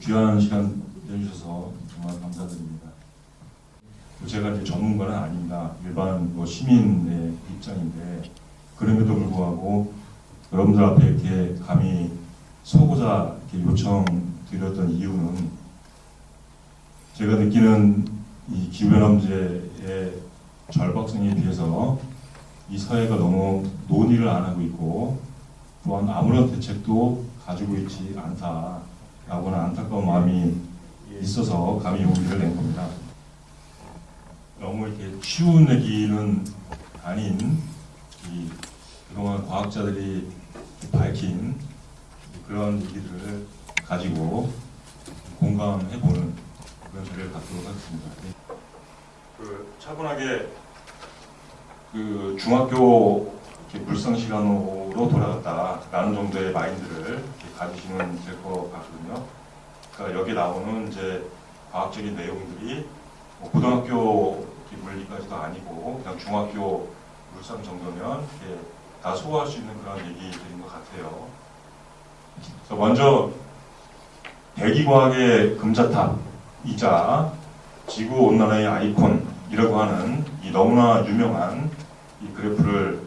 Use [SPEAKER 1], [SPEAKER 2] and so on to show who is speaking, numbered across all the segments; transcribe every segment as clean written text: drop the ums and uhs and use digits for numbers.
[SPEAKER 1] 귀한 시간 내주셔서 정말 감사드립니다. 제가 이제 전문가는 아닙니다. 일반 시민의 입장인데 그럼에도 불구하고 여러분들 앞에 이렇게 감히 서고자 이렇게 요청드렸던 이유는 제가 느끼는 이 기후변화 문제의 절박성에 비해서 이 사회가 너무 논의를 안 하고 있고 또한 아무런 대책도 가지고 있지 않다라고는 안타까운 마음이 있어서 감히 용기를 낸 겁니다. 너무 이렇게 쉬운 얘기는 아닌 그동안 과학자들이 밝힌 그런 얘기들을 가지고 공감해보는 그런 자리를 갖도록 하겠습니다. 차분하게 중학교 물상 시간으로 돌아갔다라는 정도의 마인드를 가지시면 될 것 같거든요. 그러니까 여기 나오는 이제 과학적인 내용들이 고등학교 물리까지도 아니고 그냥 중학교 물상 정도면 다 소화할 수 있는 그런 얘기들인 것 같아요. 그래서 먼저 대기과학의 금자탑이자 지구온난화의 아이콘이라고 하는 이 너무나 유명한 이 그래프를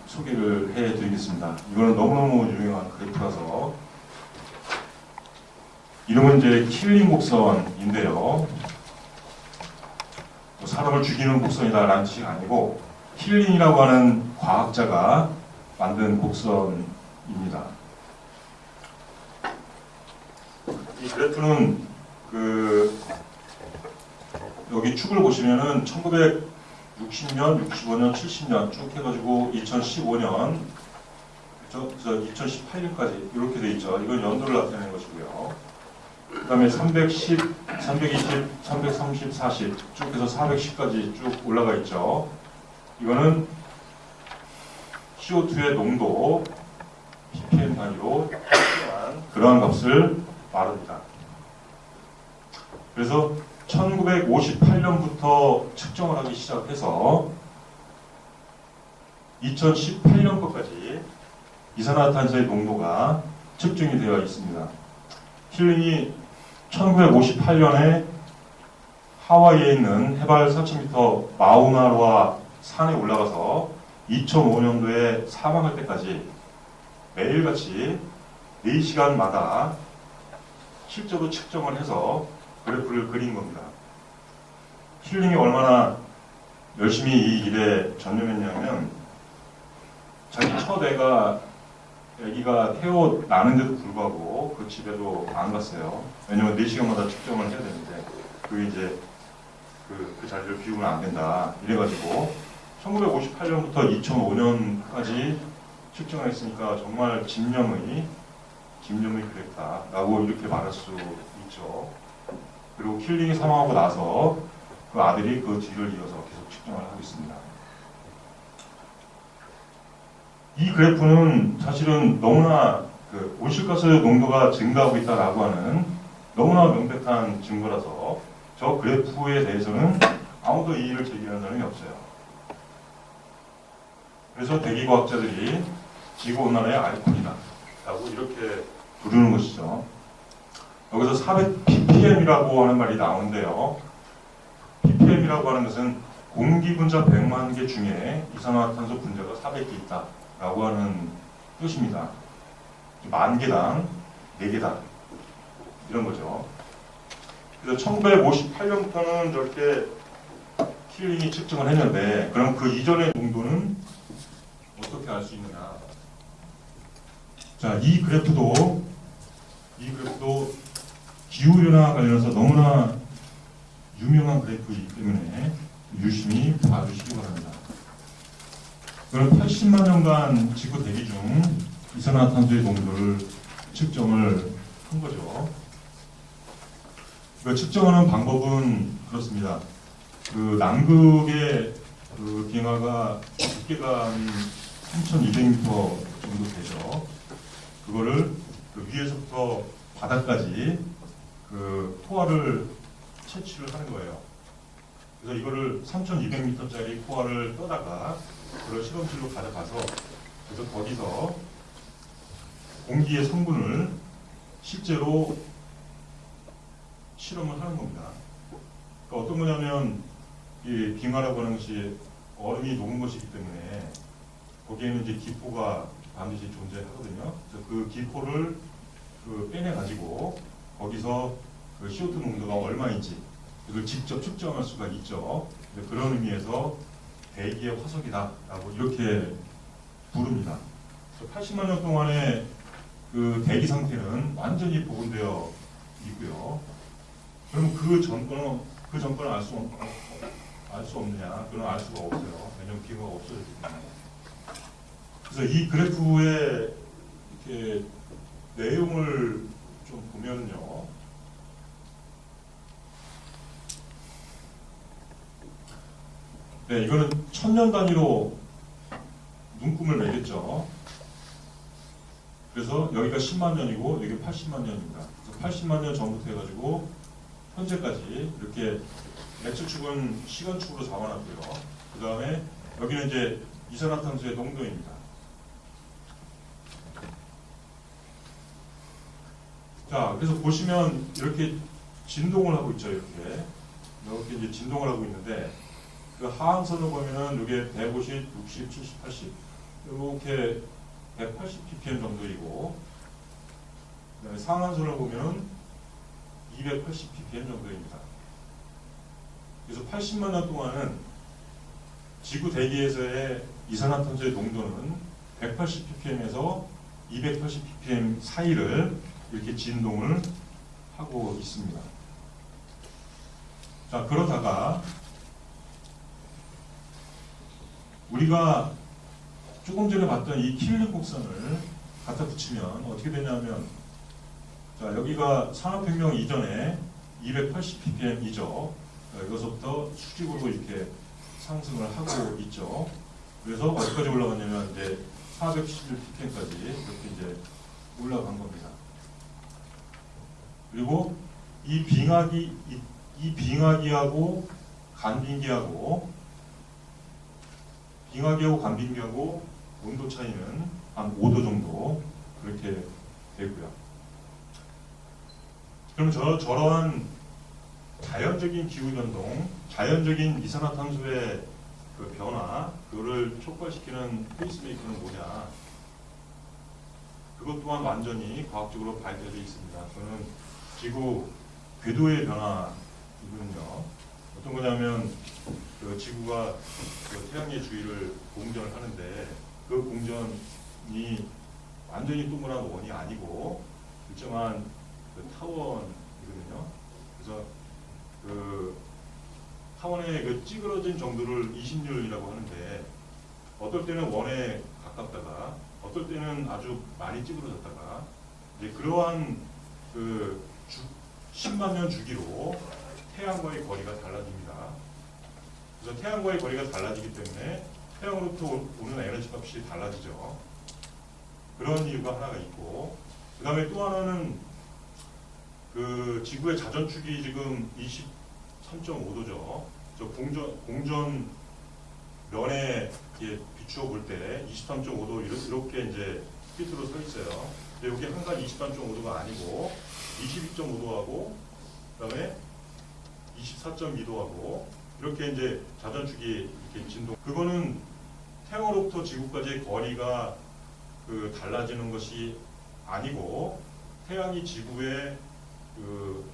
[SPEAKER 1] 소개를 해드리겠습니다. 이거는 너무너무 유명한 그래프라서 이름은 이제 킬링 곡선인데요. 사람을 죽이는 곡선이다라는 뜻이 아니고 킬링이라고 하는 과학자가 만든 곡선입니다. 이 그래프는 여기 축을 보시면은 1960년, 65년, 70년 쭉 해가지고 2015년, 2018년까지 이렇게 돼 있죠. 이건 연도를 나타내는 것이고요. 그 다음에 310, 320, 330, 40 쭉 해서 410까지 쭉 올라가 있죠. 이거는 CO2의 농도, ppm 단위로 그러한 값을 말합니다. 그래서 1958년부터 측정을 하기 시작해서 2018년 것까지 이산화탄소의 농도가 측정이 되어 있습니다. 킬링이 1958년에 하와이에 있는 해발 4,000m 마우나로아 산에 올라가서 2005년도에 사망할 때까지 매일같이 4시간마다 실제로 측정을 해서 그래프를 그린 겁니다. 킬링이 얼마나 열심히 이 일에 전념했냐면 자기 첫 아기가 태어나는데도 불구하고 그 집에도 안 갔어요. 왜냐면 4시간마다 측정을 해야 되는데 이제 그 자리를 비우면 안 된다 이래가지고 1958년부터 2005년까지 측정을 했으니까 정말 집념의 그랬다라고 이렇게 말할 수 있죠. 그리고 킬링이 사망하고 나서 그 아들이 그 뒤를 이어서 계속 측정을 하고 있습니다. 이 그래프는 사실은 너무나 온실가스 농도가 증가하고 있다라고 하는 너무나 명백한 증거라서 저 그래프에 대해서는 아무도 이의를 제기하는 사람이 없어요. 그래서 대기과학자들이 지구온난화의 아이콘이다 라고 이렇게 부르는 것이죠. 여기서 400ppm이라고 하는 말이 나오는데요. ppm이라고 하는 것은 공기 분자 100만 개 중에 이산화탄소 분자가 400개 있다 라고 하는 뜻입니다. 만 개당 4개다 이런 거죠. 그래서 1958년부터는 저렇게 킬링이 측정을 했는데 그럼 그 이전의 농도는 어떻게 알 수 있느냐. 자, 이 그래프도 기후변화 관련해서 너무나 유명한 그래프이기 때문에 유심히 봐주시기 바랍니다. 그럼 80만 년간 지구 대기 중 이산화탄소의 농도를 측정을 한 거죠. 측정하는 방법은 그렇습니다. 남극의 빙하가 두께가 한 3,200m 정도 되죠. 그거를 위에서부터 바닥까지 포화를 채취를 하는 거예요. 그래서 이거를 3,200m짜리 포화를 떠다가 그걸 실험실로 가져가서 그래서 거기서 공기의 성분을 실제로 실험을 하는 겁니다. 그러니까 어떤 거냐면 이 빙하라고 하는 것이 얼음이 녹은 것이기 때문에 거기에는 이제 기포가 반드시 존재하거든요. 그래서 그 기포를 빼내 가지고 거기서 그 CO2 농도가 얼마인지 이걸 직접 측정할 수가 있죠. 그런 의미에서 대기의 화석이다라고 이렇게 부릅니다. 80만 년 동안의 그 대기 상태는 완전히 복원되어 있고요. 그러면 그 전권을 알 수 없느냐? 그건 알 수가 없어요. 왜냐하면 빙하가 없어졌기 때문에. 그래서 이 그래프의 이렇게 내용을 좀 보면요. 네, 이거는 1000년 단위로 눈금을 매겠죠. 그래서 여기가 10만 년이고 여기 80만 년입니다. 그래서 80만 년 전부터 해가지고 현재까지 이렇게 X축은 시간축으로 잡아놨고요. 그 다음에 여기는 이제 이산화탄소의 농도입니다. 자, 그래서 보시면 이렇게 진동을 하고 있죠. 이렇게 이제 진동을 하고 있는데 그 하한선을 보면은 이게 150, 60, 70, 80 이렇게 180 ppm 정도이고 그다음에 상한선을 보면 280 ppm 정도입니다. 그래서 80만 년 동안은 지구 대기에서의 이산화탄소의 농도는 180 ppm에서 280 ppm 사이를 이렇게 진동을 하고 있습니다. 자, 그러다가 우리가 조금 전에 봤던 이 킬링 곡선을 갖다 붙이면 어떻게 되냐면, 자, 여기가 산업혁명 이전에 280 ppm이죠. 여기서부터 수직으로 이렇게 상승을 하고 있죠. 그래서 어디까지 올라갔냐면 이제 411 ppm까지 이렇게 이제 올라간 겁니다. 그리고 이 빙하기하고 간빙기하고 온도 차이는 한 5도 정도 그렇게 되고요. 그럼 저러한 자연적인 기후변동, 자연적인 이산화탄소의 그 변화, 그거를 촉발시키는 페이스메이커는 뭐냐? 그것 또한 완전히 과학적으로 밝혀져 있습니다. 저는 지구 궤도의 변화이거든요. 어떤 거냐면 그 지구가 그 태양의 주위를 공전을 하는데 그 공전이 완전히 동그란 원이 아니고 일정한 그 타원이거든요. 그래서 그 타원의 그 찌그러진 정도를 이심률이라고 하는데 어떨 때는 원에 가깝다가 어떨 때는 아주 많이 찌그러졌다가 이제 그러한 그 10만 년 주기로 태양과의 거리가 달라집니다. 그래서 태양과의 거리가 달라지기 때문에 태양으로부터 오는 에너지 값이 달라지죠. 그런 이유가 하나가 있고, 그 다음에 또 하나는 그 지구의 자전축이 지금 23.5도죠. 저 공전 면에 비추어 볼 때 23.5도 이렇게 이제 피트로 서 있어요. 근데 여기 항상 23.5도가 아니고 22.5도하고 그다음에 24.2도하고 이렇게 이제 자전축이 이렇게 진동. 그거는 태양으로부터 지구까지의 거리가 그 달라지는 것이 아니고 태양이 지구에 그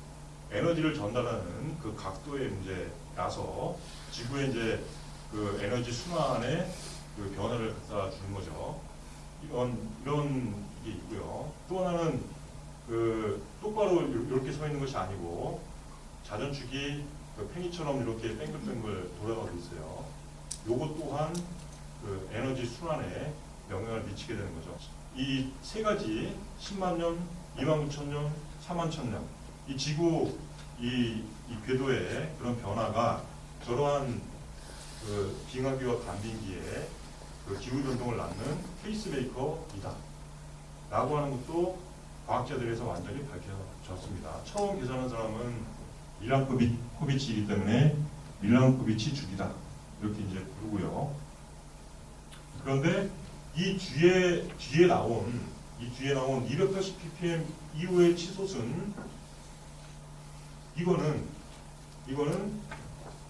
[SPEAKER 1] 에너지를 전달하는 그 각도의 문제라서 지구에 이제 그 에너지 순환에 그 변화를 갖다 주는 거죠. 이런 게 있고요. 또 하나는 그 똑바로 이렇게 서 있는 것이 아니고 자전축이 그 팽이처럼 이렇게 뱅글뱅글 돌아가고 있어요. 요것 또한 그 에너지 순환에 영향을 미치게 되는 거죠. 이 세 가지 10만 년, 2만 9천 년, 4만 천 년, 이 지구 이 궤도의 그런 변화가 저러한 그 빙하기와 간빙기의 그 기후 변동을 낳는 페이스메이커이다 라고 하는 것도 과학자들에서 완전히 밝혀졌습니다. 처음 계산한 사람은 밀란코비치이기 때문에 밀란코비치 주기다 이렇게 이제 부르고요. 그런데 이 뒤에 나온 이 뒤에 나온 280 ppm 이후의 치솟은 이거는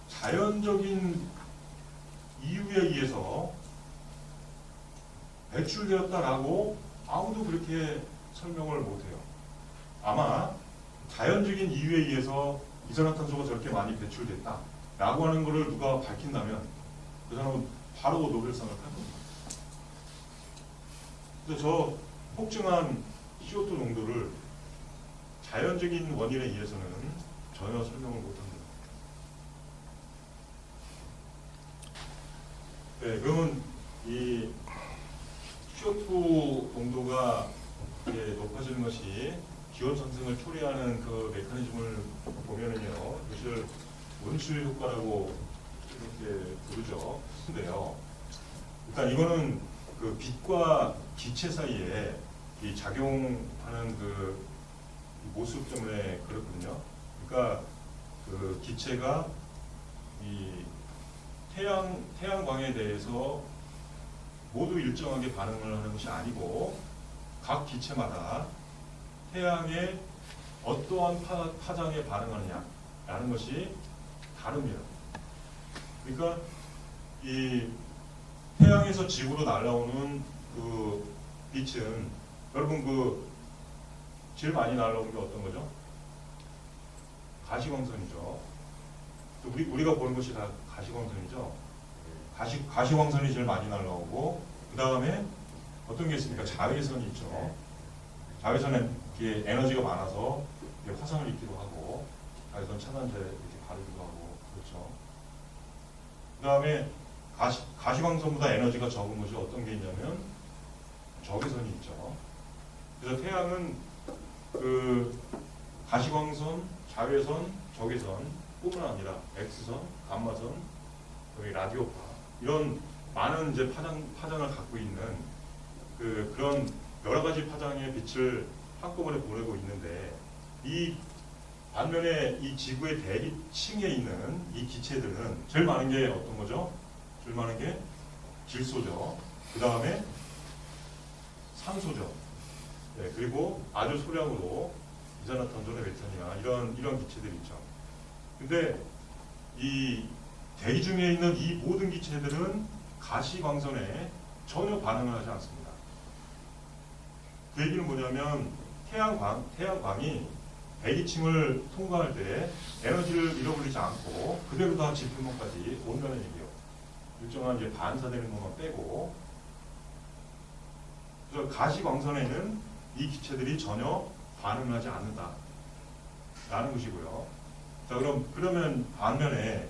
[SPEAKER 1] 자연적인 이유에 의해서 배출되었다라고 아무도 그렇게 설명을 못해요. 아마 자연적인 이유에 의해서 이산화탄소가 저렇게 많이 배출됐다라고 하는 것을 누가 밝힌다면 그 사람은 바로 노벨상을 탈 겁니다. 그래서 저 폭증한 CO2 농도를 자연적인 원인에 의해서는 전혀 설명을 못합니다. 네, 그러면 이 CO2 농도가 높아지는 것이 기온 상승을 초래하는 그 메커니즘을 보면은요, 이것을温室 효과라고 이렇게 부르죠. 근데요, 일단 이거는 그 빛과 기체 사이에 이 작용하는 그 모습 때문에 그렇거든요. 그러니까 그 기체가 이 태양광에 대해서 모두 일정하게 반응을 하는 것이 아니고 각 기체마다 태양의 어떠한 파장에 반응하느냐라는 것이 다릅니다. 그러니까 이 태양에서 지구로 날아오는 그 빛은 여러분 그 제일 많이 날아오는 게 어떤 거죠? 가시광선이죠. 우리가 보는 것이 다 가시광선이죠. 가시광선이 제일 많이 날아오고 그 다음에 어떤 게 있습니까? 자외선이 있죠. 자외선에 이렇게 에너지가 많아서 화상을 입기도 하고 자외선 차단제 이렇게 바르기도 하고 그렇죠. 그 다음에 가시광선보다 에너지가 적은 것이 어떤 게 있냐면 적외선이 있죠. 그래서 태양은 그 가시광선, 자외선, 적외선 뿐만 아니라 X선, 감마선, 라디오파 이런 많은 이제 파장을 갖고 있는 그런 여러 가지 파장의 빛을 한꺼번에 보내고 있는데 이 반면에 이 지구의 대기층에 있는 이 기체들은 제일 많은 게 어떤 거죠? 제일 많은 게 질소죠. 그 다음에 산소죠. 네, 그리고 아주 소량으로 이산화탄소나 메탄이나 이런 기체들이 있죠. 근데 이 대기 중에 있는 이 모든 기체들은 가시광선에 전혀 반응을 하지 않습니다. 그 얘기는 뭐냐면 태양광이 대기층을 통과할 때 에너지를 잃어버리지 않고 그대로 다 지표면까지 온다는 얘기예요. 일정한 이제 반사되는 것만 빼고. 그래서 가시광선에는 이 기체들이 전혀 반응을 하지 않는다라는 것이고요. 자, 그러면 반면에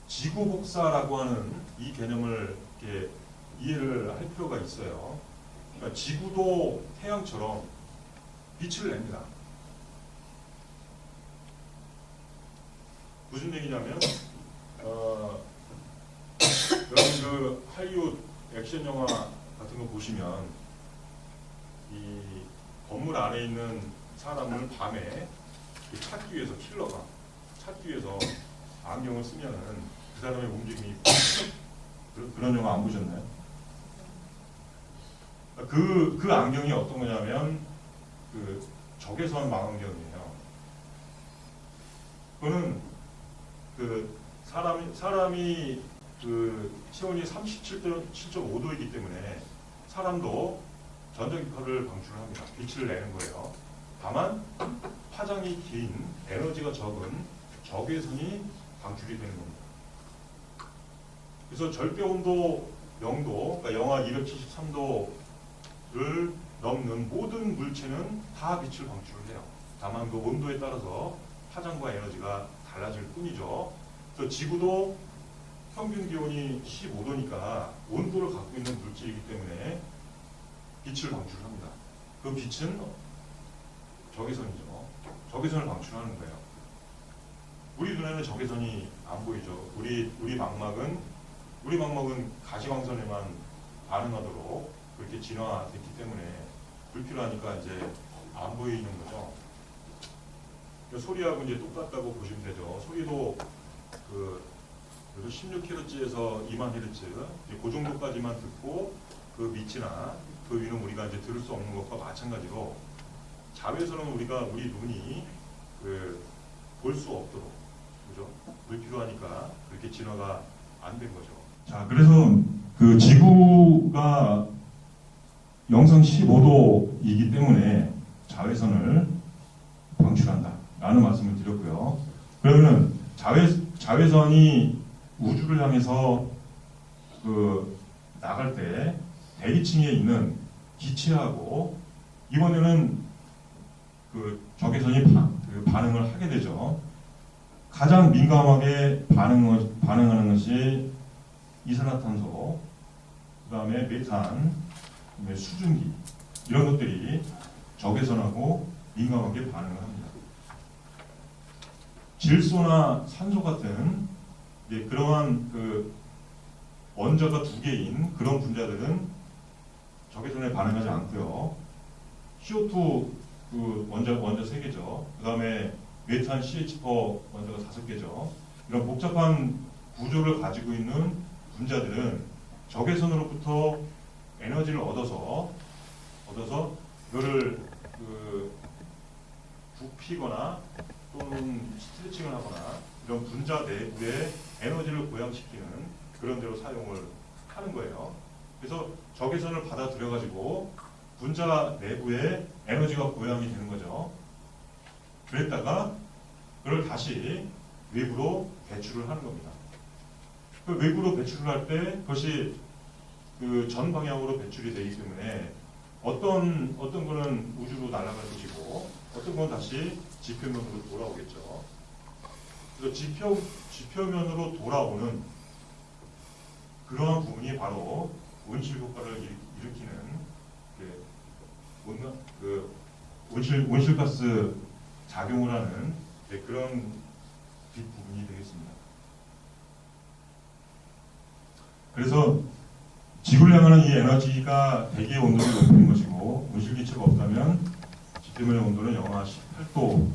[SPEAKER 1] 지구 복사라고 하는 이 개념을 이렇게 이해를 할 필요가 있어요. 그러니까 지구도 태양처럼 빛을 냅니다. 무슨 얘기냐면 여러분 그 할리우드 액션 영화 같은 거 보시면 이 건물 안에 있는 사람을 밤에 찾기 위해서 킬러가 찾기 위해서 안경을 쓰면은 그 사람의 움직임이 그런 영화 안 보셨나요? 그 안경이 어떤 거냐면 그 적외선 망원경이에요. 그거는 그 사람이 그 체온이 37.5도이기 때문에 사람도 전자기파를 방출합니다. 빛을 내는 거예요. 다만 파장이 긴 에너지가 적은 적외선이 방출이 되는 겁니다. 그래서 절대 온도 0도, 그러니까 영하 273도를 넘는 모든 물체는 다 빛을 방출을 해요. 다만 그 온도에 따라서 파장과 에너지가 달라질 뿐이죠. 그래서 지구도 평균 기온이 15도니까 온도를 갖고 있는 물질이기 때문에 빛을 방출합니다. 그 빛은 적외선이죠. 적외선을 방출하는 거예요. 우리 눈에는 적외선이 안 보이죠. 우리 망막은 가시광선에만 반응하도록 그렇게 진화됐기 때문에 불필요하니까 이제 안 보이는 거죠. 소리하고 이제 똑같다고 보시면 되죠. 소리도 그 16Hz에서 20,000Hz 그 정도까지만 듣고 그 밑이나 그 그 위는 우리가 이제 들을 수 없는 것과 마찬가지로 자외선은 우리 눈이 볼 수 없도록, 그죠? 불필요하니까 그렇게 진화가 안 된 거죠. 자, 그래서 그 지구가 영상 15도이기 때문에 자외선을 방출한다라는 말씀을 드렸고요. 그러면은 자외선이 우주를 향해서 나갈 때 대기층에 있는 기체하고 이번에는 적외선이 반응을 하게 되죠. 가장 민감하게 반응하는 것이 이산화탄소, 그 다음에 메탄, 그다음에 수증기 이런 것들이 적외선하고 민감하게 반응을 합니다. 질소나 산소 같은 그러한 원자가 두 개인 그런 분자들은 적외선에 반응하지 않고요. CO2 원자 3개죠. 그 다음에 메탄 CH4 원자가 5개죠. 이런 복잡한 구조를 가지고 있는 분자들은 적외선으로부터 에너지를 얻어서 이거를 굽히거나 또는 스트레칭을 하거나 이런 분자 내부에 에너지를 고양시키는 그런 데로 사용을 하는 거예요. 그래서 적외선을 받아들여 가지고 분자 내부에 에너지가 고양이 되는 거죠. 그랬다가 그걸 다시 외부로 배출을 하는 겁니다. 그 외부로 배출을 할 때 그것이 전 방향으로 배출이 되기 때문에 어떤 거는 우주로 날아갈 것이고 어떤 건 다시 지표면으로 돌아오겠죠. 그래서 지표면으로 돌아오는 그러한 부분이 바로 온실 효과를 일으키는 온실가스 작용을 하는 그런 뒷부분이 되겠습니다. 그래서 지구를 향하는 이 에너지가 대기의 온도를 높이는 것이고 온실기체가 없다면 지표면의 온도는 영하 18도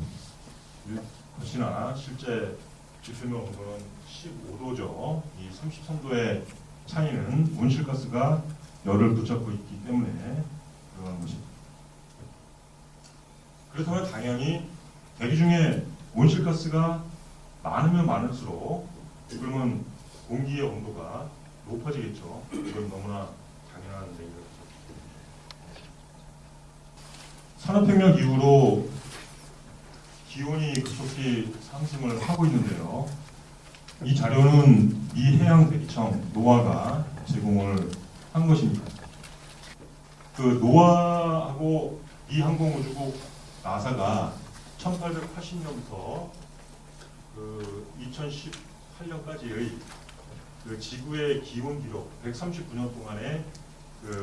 [SPEAKER 1] 훨씬나 실제 지표면 온도는 15도죠. 이 33도의 차이는 온실가스가 열을 붙잡고 있기 때문에 그러한 것입니다. 그렇다면 당연히 대기 중에 온실가스가 많으면 많을수록 그러면 공기의 온도가 높아지겠죠. 이건 너무나 당연한 얘기죠. 산업혁명 이후로 기온이 급속히 상승을 하고 있는데요. 이 자료는 이 해양대기청 노아가 제공을 한 것입니다. 노아하고 이 항공우주국 나사가 1880년부터 2018년까지의 지구의 기온 기록 139년 동안의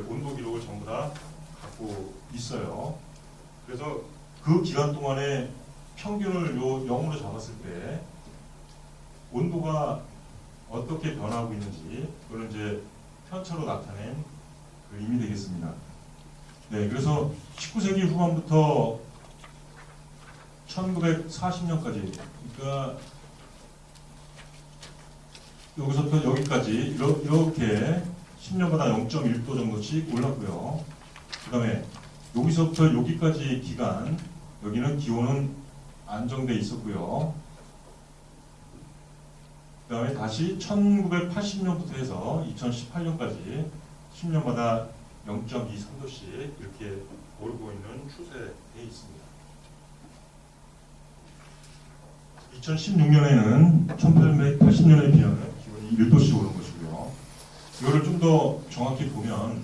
[SPEAKER 1] 온도 기록을 전부 다 갖고 있어요. 그래서 그 기간 동안에 평균을 0으로 잡았을 때 온도가 어떻게 변하고 있는지 그걸 이제 편차로 나타낸 그림이 되겠습니다. 네, 그래서 19세기 후반부터 1940년까지, 그러니까 여기서부터 여기까지 이렇게 10년마다 0.1도 정도씩 올랐고요. 그 다음에 여기서부터 여기까지 기간, 여기는 기온은 안정돼 있었고요. 그 다음에 다시 1980년부터 해서 2018년까지 10년마다 0.23도씩 이렇게 오르고 있는 추세에 있습니다. 2016년에는 1880년에 비하면 기온이 1도씩 오른 것이고요. 이거를 좀 더 정확히 보면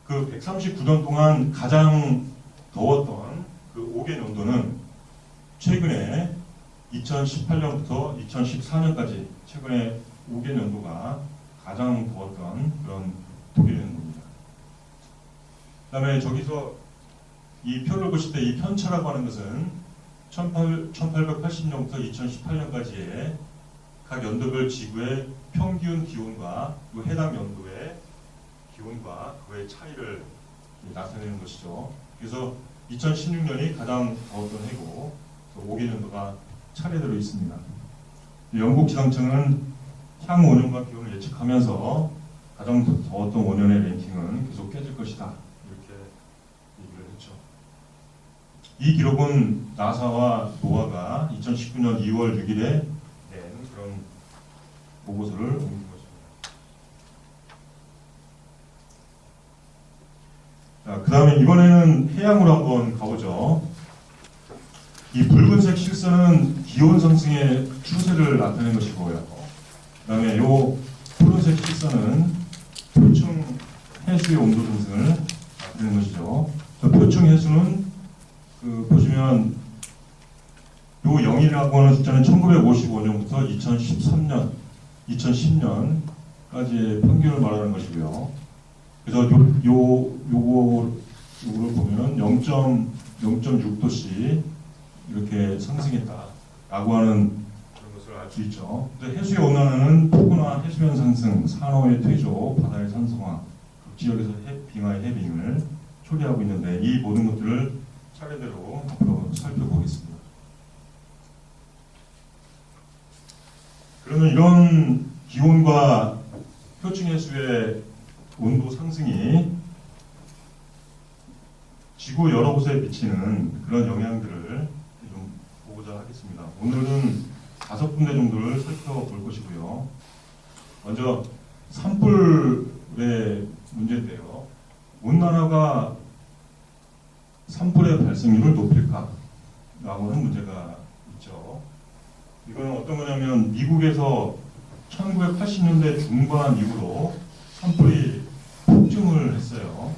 [SPEAKER 1] 139년 동안 가장 더웠던 5개 연도는 최근에 2018년부터 2014년까지 최근에 5개 연도가 가장 더웠던 그런 독일 연도입니다. 그 다음에 저기서 이 표를 보실 때 이 편차라고 하는 것은 1880년부터 2018년까지의 각 연도별 지구의 평균 기온과 해당 연도의 기온과 그의 차이를 나타내는 것이죠. 그래서 2016년이 가장 더웠던 해고 5개 연도가 차례대로 있습니다. 영국 기상청은 향후 5년간 기온을 예측하면서 가장 더웠던 5년의 랭킹은 계속 깨질 것이다. 이렇게 얘기를 했죠. 이 기록은 나사와 노아가 2019년 2월 6일에 낸 그런 보고서를 옮긴 것입니다. 자, 그 다음에 이번에는 해양으로 한번 가보죠. 이 붉은색 실선은 기온 상승의 추세를 나타내는 것이고요. 그 다음에 이 푸른색 실선은 표층 해수의 온도 상승을 나타내는 것이죠. 표층 해수는 보시면 요 0이라고 하는 숫자는 1955년부터 2010년까지의 평균을 말하는 것이고요. 그래서 요거를 보면 0.6도씩 이렇게 상승했다라고 하는 그런 것을 알 수 있죠. 해수의 온난화는 폭우나 해수면 상승, 산호의 퇴조, 바다의 산성화, 각 지역에서 빙하의 해빙을 초래하고 있는데 이 모든 것들을 차례대로 앞으로 살펴보겠습니다. 그러면 이런 기온과 표층 해수의 온도 상승이 지구 여러 곳에 미치는 그런 영향들을 좀 보고자 하겠습니다. 오늘은 5군데 정도를 살펴볼 것이고요. 먼저 산불의 문제인데요. 온난화가 산불의 발생률을 높일까? 라고 하는 문제가 있죠. 이거는 어떤 거냐면 미국에서 1980년대 중반 이후로 산불이 폭증을 했어요.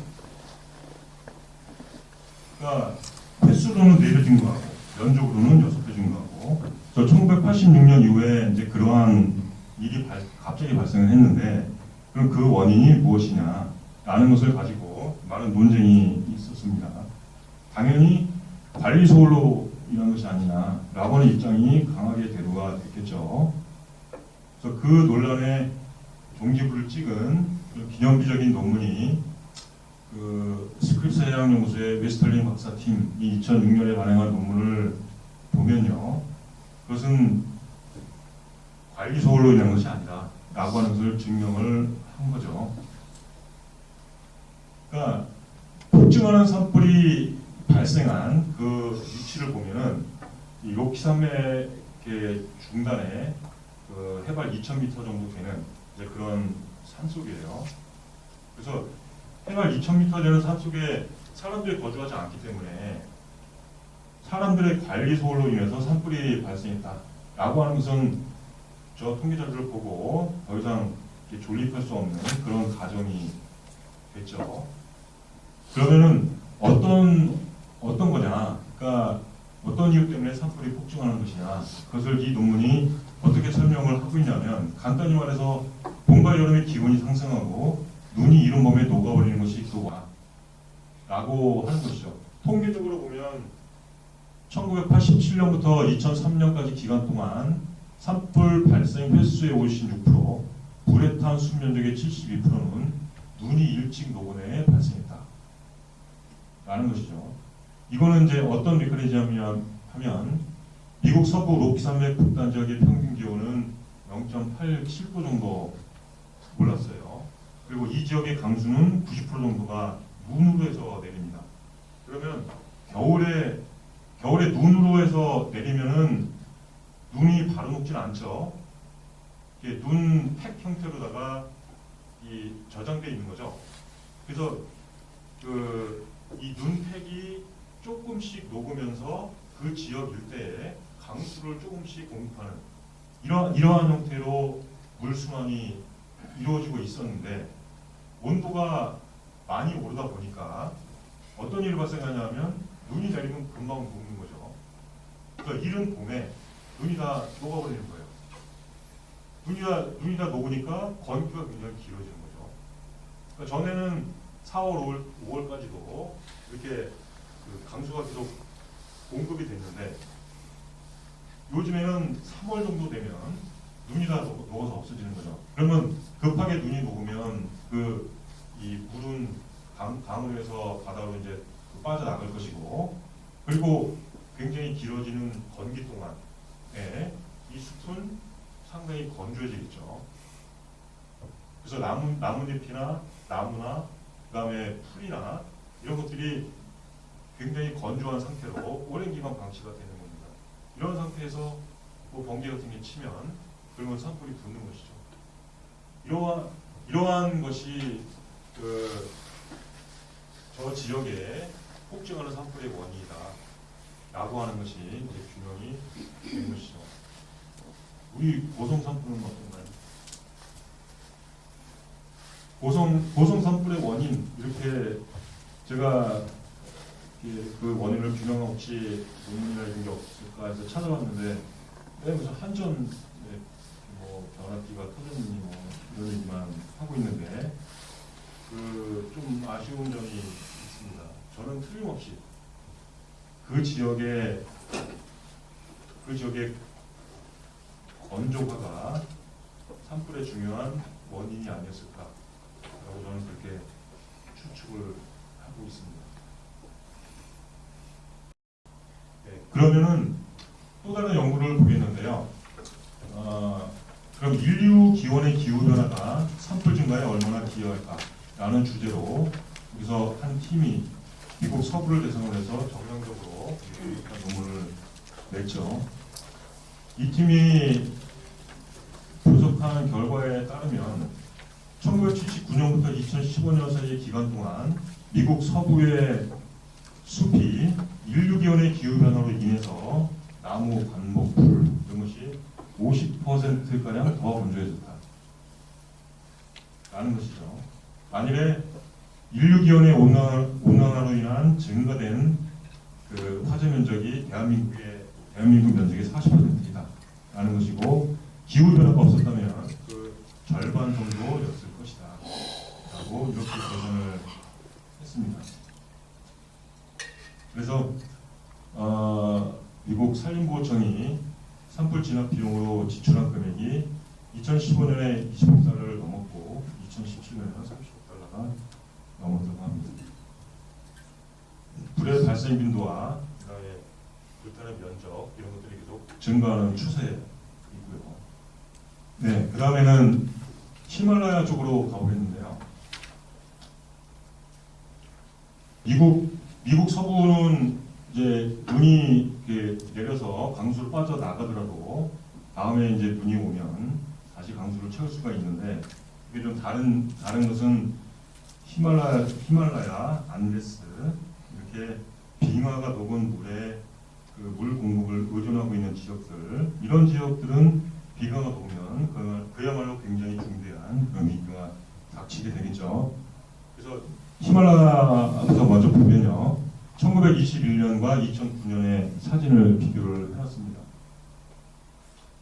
[SPEAKER 1] 그러니까 횟수로는 4배 증가하고 면적으로는 6배 증가하고 1986년 이후에 이제 그러한 일이 갑자기 발생을 했는데 그럼 그 원인이 무엇이냐 라는 것을 가지고 많은 논쟁이 있었습니다. 당연히 관리소홀로 인한 것이 아니냐 라고 하는 입장이 강하게 대두가 됐겠죠. 그래서 그 논란에 종지부를 찍은 기념비적인 논문이 스크립스 해양연구소의 웨스털린 박사팀이 2006년에 발행한 논문을 보면요. 그것은 관리소홀로 인한 것이 아니다 라고 하는 것을 증명을 한 거죠. 그러니까 폭증하는 산불이 발생한 그 위치를 보면은 이 로키산맥의 중단에 해발 2,000m 정도 되는 이제 그런 산속이에요. 그래서 해발 2,000m 되는 산속에 사람들이 거주하지 않기 때문에 사람들의 관리 소홀로 인해서 산불이 발생했다라고 하는 것은 저 통계 자료를 보고 더 이상 존립할 수 없는 그런 가정이 됐죠. 그러면은 어떤 거냐? 그러니까 어떤 이유 때문에 산불이 폭증하는 것이냐? 그것을 이 논문이 어떻게 설명을 하고 있냐면 간단히 말해서 봄과 여름의 기온이 상승하고 눈이 이른 봄에 녹아버리는 것이 라고 하는 것이죠. 통계적으로 보면 1987년부터 2003년까지 기간 동안 산불 발생 횟수의 56%, 불에 탄 순면적의 72%는 눈이 일찍 녹은 해에 발생했다. 라는 것이죠. 이거는 이제 어떤 메커니즘이냐 하면 미국 서부 로키산맥 북단 지역의 평균 기온은 0.87도 정도 올랐어요. 그리고 이 지역의 강수는 90% 정도가 눈으로 해서 내립니다. 그러면 겨울에 눈으로 해서 내리면은 눈이 바로 녹진 않죠. 이게 눈팩 형태로다가 이 저장돼 있는 거죠. 그래서 이 눈팩이 조금씩 녹으면서 그 지역 일대에 강수를 조금씩 공급하는 이러한 형태로 물순환이 이루어지고 있었는데 온도가 많이 오르다 보니까 어떤 일이 발생하냐면 눈이 내리면 금방 녹는 거죠. 그러니까 이른 봄에 눈이 다 녹아버리는 거예요. 눈이 다 녹으니까 건기가 굉장히 길어지는 거죠. 그러니까 전에는 4월, 5월까지도 이렇게 강수가 계속 공급이 됐는데 요즘에는 3월 정도 되면 눈이 다 녹아서 없어지는 거죠. 그러면 급하게 눈이 녹으면 이 물은 강으로 해서 바다로 이제 빠져나갈 것이고 그리고 굉장히 길어지는 건기 동안에 이 숲은 상당히 건조해지겠죠. 그래서 나뭇잎이나 나무나 그다음에 풀이나 이런 것들이 굉장히 건조한 상태로 오랜 기간 방치가 되는 겁니다. 이런 상태에서 뭐 번개 같은 게 치면 그러면 산불이 붙는 것이죠. 이러한 것이 저 지역에 폭증하는 산불의 원인이다 라고 하는 것이 이제 규명이 된 것이죠. 우리 고성 산불은 어떤가요? 고성 산불의 원인, 이렇게 제가 그 원인을 규명한 혹시 논문이나 이런 게 없을까 해서 찾아봤는데, 무슨 한전 뭐 변압기가 터졌니 뭐 이런 얘기만 하고 있는데, 좀 아쉬운 점이 있습니다. 저는 틀림없이 그 지역의 건조화가 산불의 중요한 원인이 아니었을까라고 저는 그렇게 추측을 하고 있습니다. 네, 그러면은 또 다른 연구를 보겠는데요. 그럼 인류 기원의 기후 변화가 산불 증가에 얼마나 기여할까라는 주제로 여기서 한 팀이 미국 서부를 대상으로 해서 정량적으로 논문을 냈죠. 이 팀이 분석한 결과에 따르면 1979년부터 2015년 사이의 기간 동안 미국 서부의 숲이 인류 기온의 기후 변화로 인해서 나무, 관목, 풀 이런 것이 50%가량 더 건조해졌다 라는 것이죠. 만일에 인류 기온의 온난화로 인한 증가된 그 화재 면적이 대한민국 면적의 40%이다 라는 것이고, 기후 변화가 없었다면 그 절반 정도였을 것이다 라고 이렇게 계산을 했습니다. 그래서 미국 산림보호청이 산불 진압 비용으로 지출한 금액이 2015년에 20억 달러를 넘었고 2017년에는 30억 달러가 넘었다고 합니다. 불의 발생 빈도와 그다음에 불타는 면적 이런 것들이 계속 증가하는 추세에 있고요. 네, 그 다음에는 히말라야 쪽으로 가보겠는데요. 미국 서부는 이제 눈이 내려서 강수를 빠져 나가더라도 다음에 이제 눈이 오면 다시 강수를 채울 수가 있는데, 이게 좀 다른 것은 히말라야, 안데스 이렇게 빙하가 녹은 물에 그 물 공급을 의존하고 있는 지역들, 이런 지역들은 비가가 녹으면 그야말로 굉장히 중대한 그런 위기가 닥치게 되겠죠. 그래서 히말라야부터 먼저 보면요, 1921년과 2009년의 사진을 비교를 해놨습니다.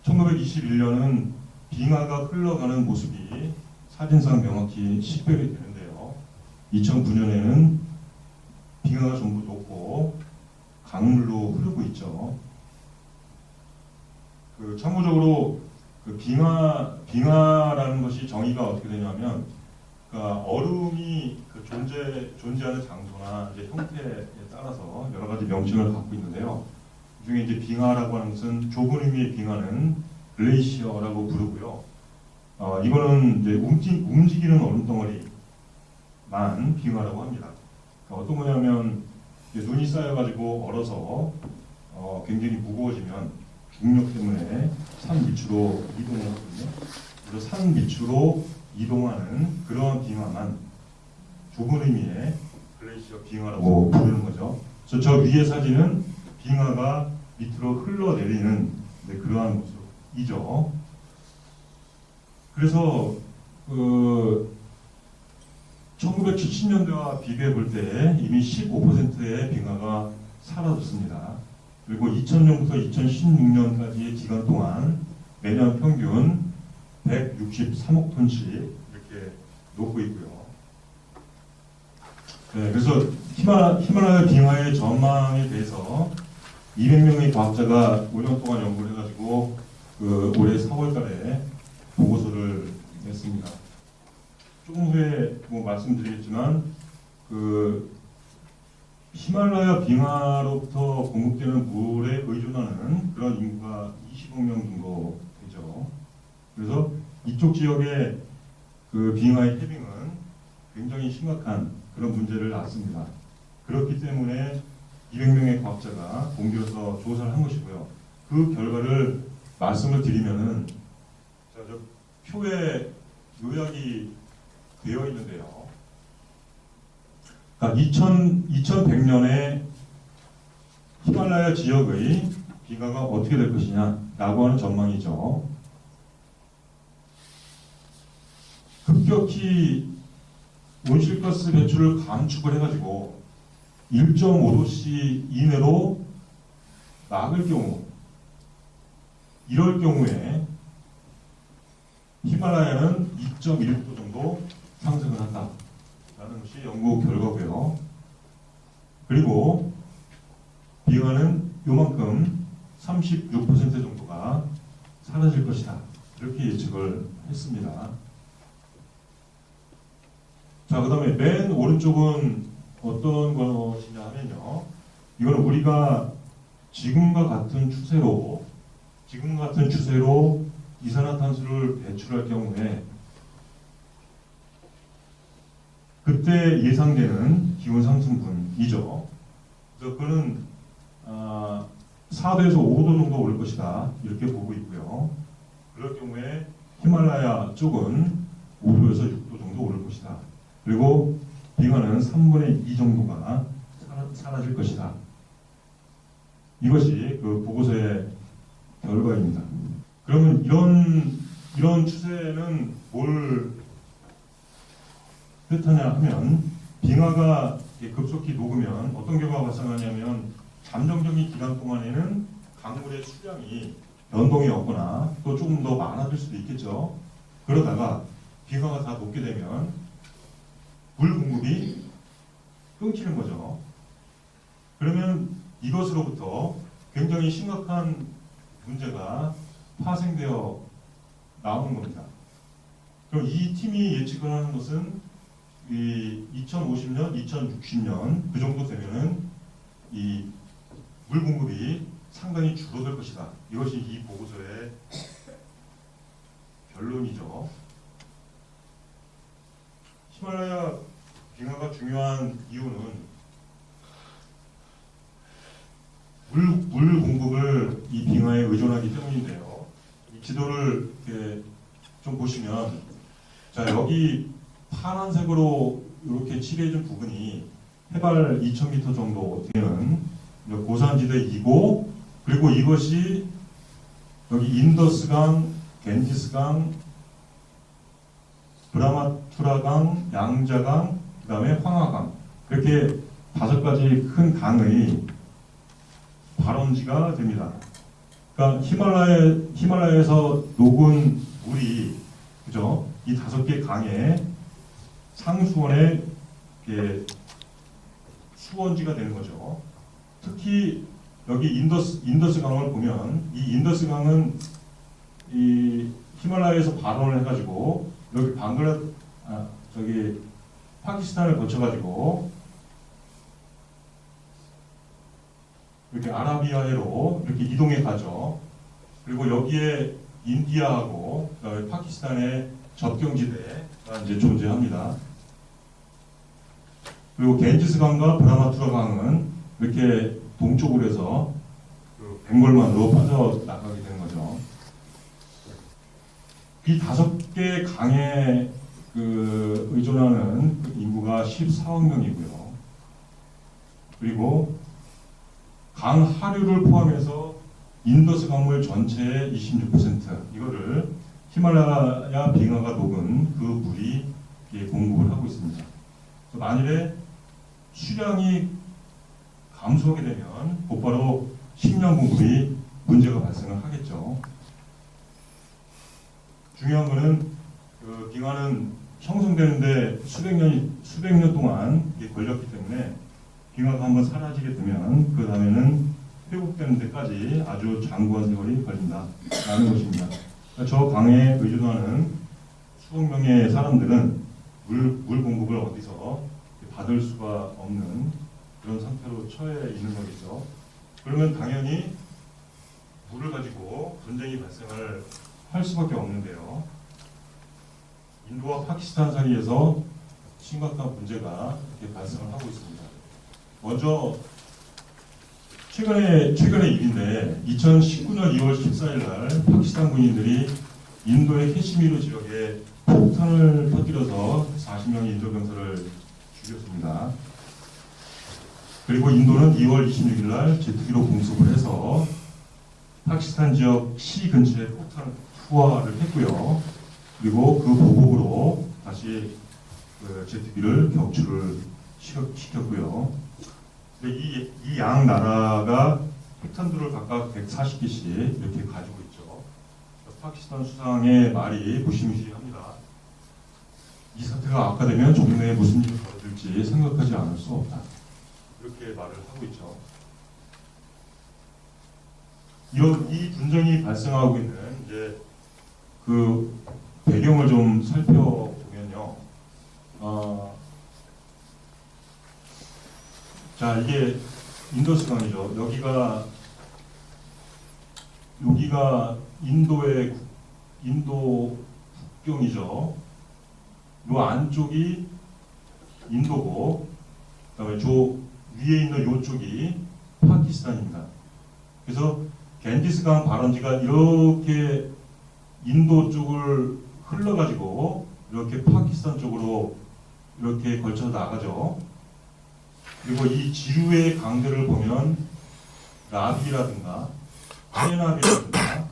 [SPEAKER 1] 1921년은 빙하가 흘러가는 모습이 사진상 명확히 식별이 되는데요. 2009년에는 빙하가 전부 녹고 강물로 흐르고 있죠. 참고적으로 빙하라는 것이 정의가 어떻게 되냐면, 그러니까 얼음이 존재하는 장소나 이제 형태에 따라서 여러 가지 명칭을 갖고 있는데요. 이 중에 이제 빙하라고 하는 것은 좁은 의미의 빙하는 글레이시어라고 부르고요. 이거는 이제 움직이는 얼음 덩어리만 빙하라고 합니다. 그러니까 어떤 거냐면 눈이 쌓여가지고 얼어서 굉장히 무거워지면 중력 때문에 산 밑으로 이동을 하거든요. 그래서 산 밑으로 이동하는 그러한 빙하만 좁은 의미의 글레이시어 빙하라고 부르는 거죠. 그래서 저 위의 사진은 빙하가 밑으로 흘러내리는 그러한 모습이죠. 그래서 1970년대와 비교해 볼 때 이미 15%의 빙하가 사라졌습니다. 그리고 2000년부터 2016년까지의 기간 동안 매년 평균 163억 톤씩 이렇게 녹고 있고요. 네, 그래서 히말라야 빙하의 전망에 대해서 200명의 과학자가 5년 동안 연구를 해가지고 올해 4월달에 보고서를 냈습니다. 조금 후에 말씀드리겠지만 히말라야 빙하로부터 공급되는 물에 의존하는 그런 인구가 20억 명 정도 되죠. 그래서 이쪽 지역에 그 빙하의 해빙은 굉장히 심각한 그런 문제를 낳습니다. 그렇기 때문에 200명의 과학자가 공들여서 조사를 한 것이고요. 그 결과를 말씀을 드리면은 저 표에 요약이 되어 있는데요. 그러니까 2100년에 히말라야 지역의 빙하가 어떻게 될 것이냐라고 하는 전망이죠. 급격히 온실가스 배출을 감축을 해가지고 1.5도씨 이내로 막을 경우, 이럴 경우에 히말라야는 2.1도 정도 상승을 한다라는 것이 연구 결과고요. 그리고 빙하는 요만큼 36% 정도가 사라질 것이다. 이렇게 예측을 했습니다. 자, 그 다음에 맨 오른쪽은 어떤 것이냐 하면요. 이거는 우리가 지금과 같은 추세로 이산화탄소를 배출할 경우에 그때 예상되는 기온 상승분이죠. 그래서 그거는 4도에서 5도 정도 오를 것이다. 이렇게 보고 있고요. 그럴 경우에 히말라야 쪽은 5도에서 6도 정도 오를 것이다. 그리고 빙하는 3분의 2 정도가 사라질 것이다. 이것이 그 보고서의 결과입니다. 그러면 이런 추세는 뭘 뜻하냐 하면 빙하가 급속히 녹으면 어떤 결과가 발생하냐면 잠정적인 기간 동안에는 강물의 수량이 변동이 없거나 또 조금 더 많아질 수도 있겠죠. 그러다가 빙하가 다 녹게 되면 물 공급이 끊기는 거죠. 그러면 이것으로부터 굉장히 심각한 문제가 파생되어 나오는 겁니다. 그럼 이 팀이 예측을 하는 것은 이 2050년, 2060년 그 정도 되면은 이 물 공급이 상당히 줄어들 것이다. 이것이 이 보고서의 결론이죠. 히말라야 빙하가 중요한 이유는 물 공급을 이 빙하에 의존하기 때문인데요. 이 지도를 이렇게 좀 보시면, 자, 여기 파란색으로 이렇게 칠해준 부분이 해발 2000m 정도 되는 고산지대이고, 그리고 이것이 여기 인더스강, 겐지스강, 브라마투라강, 양자강, 그 다음에 황하강, 이렇게 5가지 큰 강의 발원지가 됩니다. 그러니까 히말라야에서 녹은 물이, 그죠? 이 5개 강의 상수원의 수원지가 되는 거죠. 특히 여기 인더스 강을 보면, 이 인더스 강은 이 히말라야에서 발원을 해가지고 여기 파키스탄을 거쳐가지고 이렇게 아라비아해로 이렇게 이동해 가죠. 그리고 여기에 인디아하고 파키스탄의 접경지대가 이제 존재합니다. 그리고 겐지스 강과 브라마투라 강은 이렇게 동쪽으로 해서 그 벵골만으로 빠져나가게 되는 거죠. 이 5개 강에 의존하는 인구가 14억 명이고요. 그리고 강 하류를 포함해서 인더스 강물 전체의 26%, 이거를 히말라야 빙하가 녹은 그 물이 공급을 하고 있습니다. 만일에 수량이 감소하게 되면 곧바로 식량 공급이 문제가 발생을 하겠죠. 중요한 거는 그 빙하는 형성되는데 수백 년 동안 걸렸기 때문에 빙하가 한번 사라지게 되면 그 다음에는 회복되는 데까지 아주 장구한 세월이 걸린다라는 것입니다. 저 강에 의존하는 수억 명의 사람들은 물 공급을 어디서 받을 수가 없는 그런 상태로 처해 있는 거겠죠. 그러면 당연히 물을 가지고 전쟁이 발생을 할 수밖에 없는데요. 인도와 파키스탄 사이에서 심각한 문제가 이렇게 발생을 하고 있습니다. 먼저 최근의 일인데 2019년 2월 14일 날 파키스탄 군인들이 인도의 캐시미르 지역에 폭탄을 터뜨려서 40명의 인도 병사를 죽였습니다. 그리고 인도는 2월 26일 날 제트기로 공습을 해서 파키스탄 지역 시 근처에 폭탄을 투하를 했고요. 그리고 그 보복으로 다시 그 제트기를 격추를 시켰고요. 이 양 나라가 핵탄두를 각각 140개씩 이렇게 가지고 있죠. 파키스탄 수상의 말이 무시무시합니다. 이 사태가 악화되면 종래에 무슨 일이 벌어질지 생각하지 않을 수 없다. 이렇게 말을 하고 있죠. 이 분쟁이 발생하고 있는 이제 그 배경을 좀 살펴보면요. 자, 이게 인도수강이죠. 여기가 인도 국경이죠. 요 안쪽이 인도고, 그다음에 저 위에 있는 요쪽이 파키스탄입니다. 그래서 겐지스강 발원지가 이렇게 인도 쪽을 흘러가지고 이렇게 파키스탄 쪽으로 이렇게 걸쳐 나가죠. 그리고 이 지류의 강들을 보면 라비라든가 체납이라든가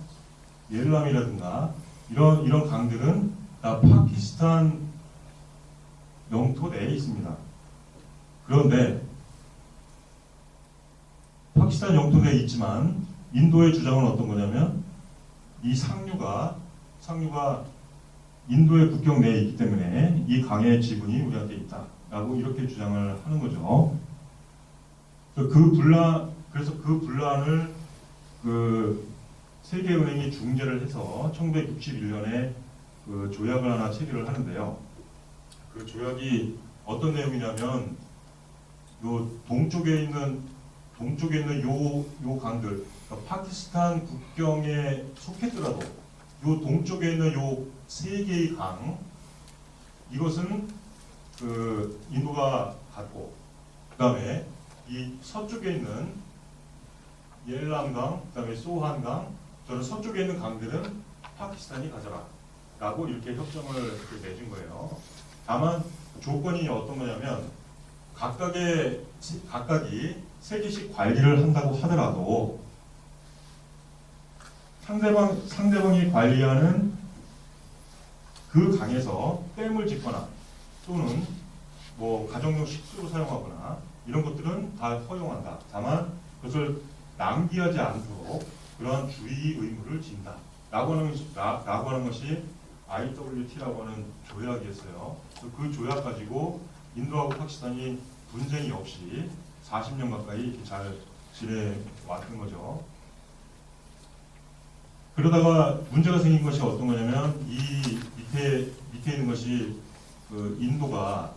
[SPEAKER 1] 옐람이라든가 이런 강들은 다 파키스탄 영토 내에 있습니다. 그런데 파키스탄 영토 내에 있지만 인도의 주장은 어떤 거냐면 이 상류가 인도의 국경 내에 있기 때문에 이 강의 지분이 우리한테 있다라고 이렇게 주장을 하는 거죠. 그래서 그 분란을 그 세계은행이 중재를 해서 1961년에 그 조약을 하나 체결을 하는데요. 그 조약이 어떤 내용이냐면 요 동쪽에 있는 요 강들, 그러니까 파키스탄 국경에 속했더라도 요 동쪽에 있는 요 세 개의 강, 이것은 그 인도가 갖고, 그다음에 이 서쪽에 있는 옐람강, 그다음에 소한강, 저는 서쪽에 있는 강들은 파키스탄이 가져라라고 이렇게 협정을 맺은 거예요. 다만 조건이 어떤 거냐면 각각이 세 개씩 관리를 한다고 하더라도 상대방이 관리하는 그 강에서 댐을 짓거나 또는 뭐 가정용 식수로 사용하거나 이런 것들은 다 허용한다. 다만 그것을 낭비하지 않도록 그러한 주의 의무를 진다. 라고 하는 것이 IWT라고 하는 조약이었어요. 그 조약 가지고 인도하고 파키스탄이 분쟁이 없이 40년 가까이 이렇게 잘 지내왔던 거죠. 그러다가 문제가 생긴 것이 어떤 거냐면 이 밑에 있는 것이 그 인도가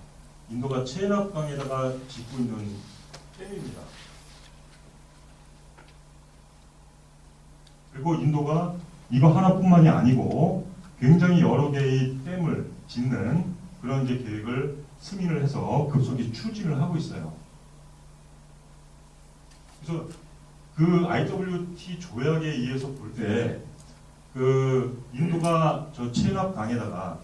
[SPEAKER 1] 체납강에다가 짓고 있는 댐입니다. 그리고 인도가 이거 하나뿐만이 아니고 굉장히 여러 개의 댐을 짓는 그런 이제 계획을 승인을 해서 급속히 추진을 하고 있어요. 그래서 그 IWT 조약에 의해서 볼 때 그 인도가 저 체납강에다가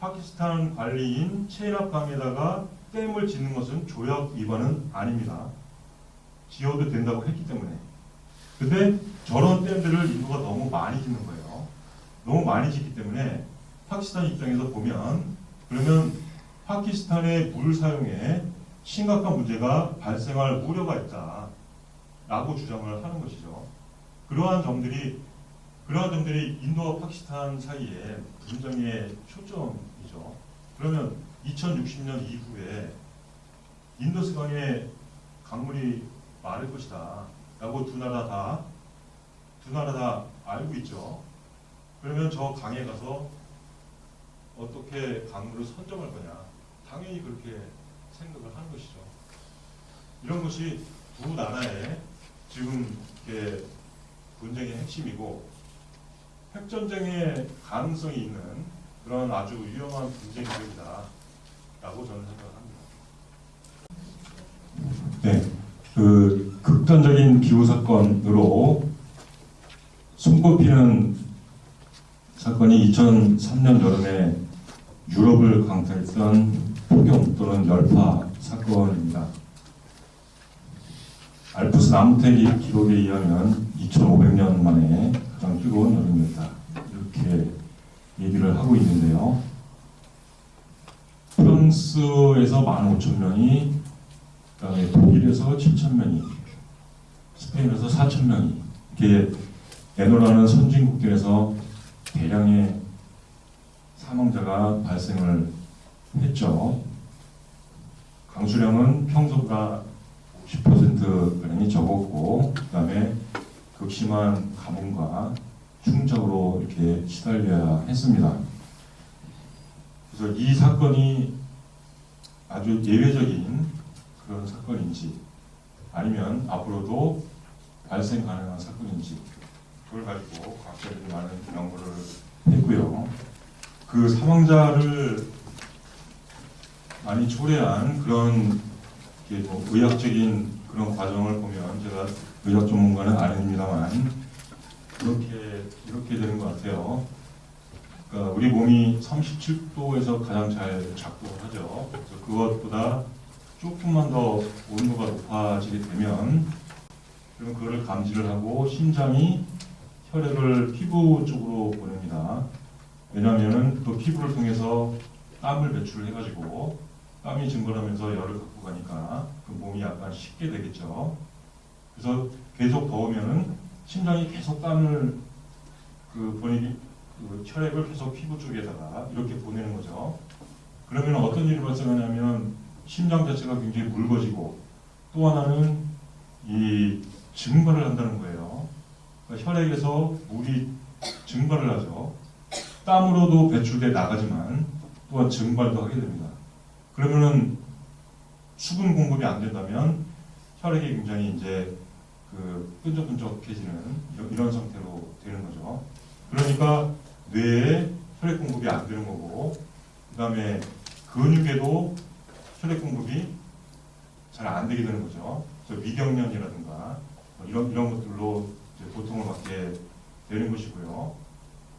[SPEAKER 1] 파키스탄 관리인 체납강에다가 댐을 짓는 것은 조약 위반은 아닙니다. 지어도 된다고 했기 때문에. 근데 저런 댐들을 인도가 너무 많이 짓는 거예요. 너무 많이 짓기 때문에 파키스탄 입장에서 보면 그러면 파키스탄의 물 사용에 심각한 문제가 발생할 우려가 있다라고 주장을 하는 것이죠. 그러한 점들이 인도와 파키스탄 사이에 분쟁의 초점이죠. 그러면 2060년 이후에 인더스강에 강물이 마를 것이다 라고 두 나라 다 알고 있죠. 그러면 저 강에 가서 어떻게 강물을 선점할 거냐, 당연히 그렇게 생각을 하는 것이죠. 이런 것이 두 나라의 지금 이렇게 분쟁의 핵심이고 핵전쟁의 가능성이 있는 그런 아주 위험한 분쟁 지역이다라고 저는 생각합니다. 네, 그 극단적인 기후 사건으로 손꼽히는 사건이 2003년 여름에 유럽을 강타했던 폭염 또는 열파 사건입니다. 알프스 나무태기 기록에 의하면 2500년 만에 가장 뜨거운 여름이었다. 이렇게 얘기를 하고 있는데요. 프랑스에서 15,000명이, 그다음에 독일에서 7,000명이, 스페인에서 4,000명이 이렇게 에노라는 선진국들에서 대량의 사망자가 발생을 했죠. 강수량은 평소보다 10%가량이 적었고, 그 다음에 극심한 가뭄과 충격으로 이렇게 시달려야 했습니다. 그래서 이 사건이 아주 예외적인 그런 사건인지 아니면 앞으로도 발생 가능한 사건인지 그걸 가지고 과학자들이 많은 연구를 했고요. 그 사망자를 많이 초래한 그런 뭐 의학적인 그런 과정을 보면, 제가 의학 전문가는 아닙니다만 이렇게 되는 것 같아요. 그러니까 우리 몸이 37도에서 가장 잘 작동을 하죠. 그래서 그것보다 조금만 더 온도가 높아지게 되면, 그럼 그거를 감지를 하고 심장이 혈액을 피부 쪽으로 보냅니다. 왜냐하면 그 피부를 통해서 땀을 배출해가지고 땀이 증발하면서 열을 갖고 가니까 그 몸이 약간 식게 되겠죠. 그래서 계속 더우면은 심장이 계속 땀을 혈액을 계속 피부 쪽에다가 이렇게 보내는 거죠. 그러면 어떤 일이 발생하냐면 심장 자체가 굉장히 묽어지고, 또 하나는 이 증발을 한다는 거예요. 그러니까 혈액에서 물이 증발을 하죠. 땀으로도 배출돼 나가지만 또한 증발도 하게 됩니다. 그러면은 수분 공급이 안 된다면 혈액이 굉장히 이제 끈적끈적해지는 이런 상태로 되는 거죠. 그러니까 뇌에 혈액 공급이 안 되는 거고, 그 다음에 근육에도 혈액 공급이 잘 안 되게 되는 거죠. 그래서 위경련이라든가 이런 것들로 이제 고통을 받게 되는 것이고요.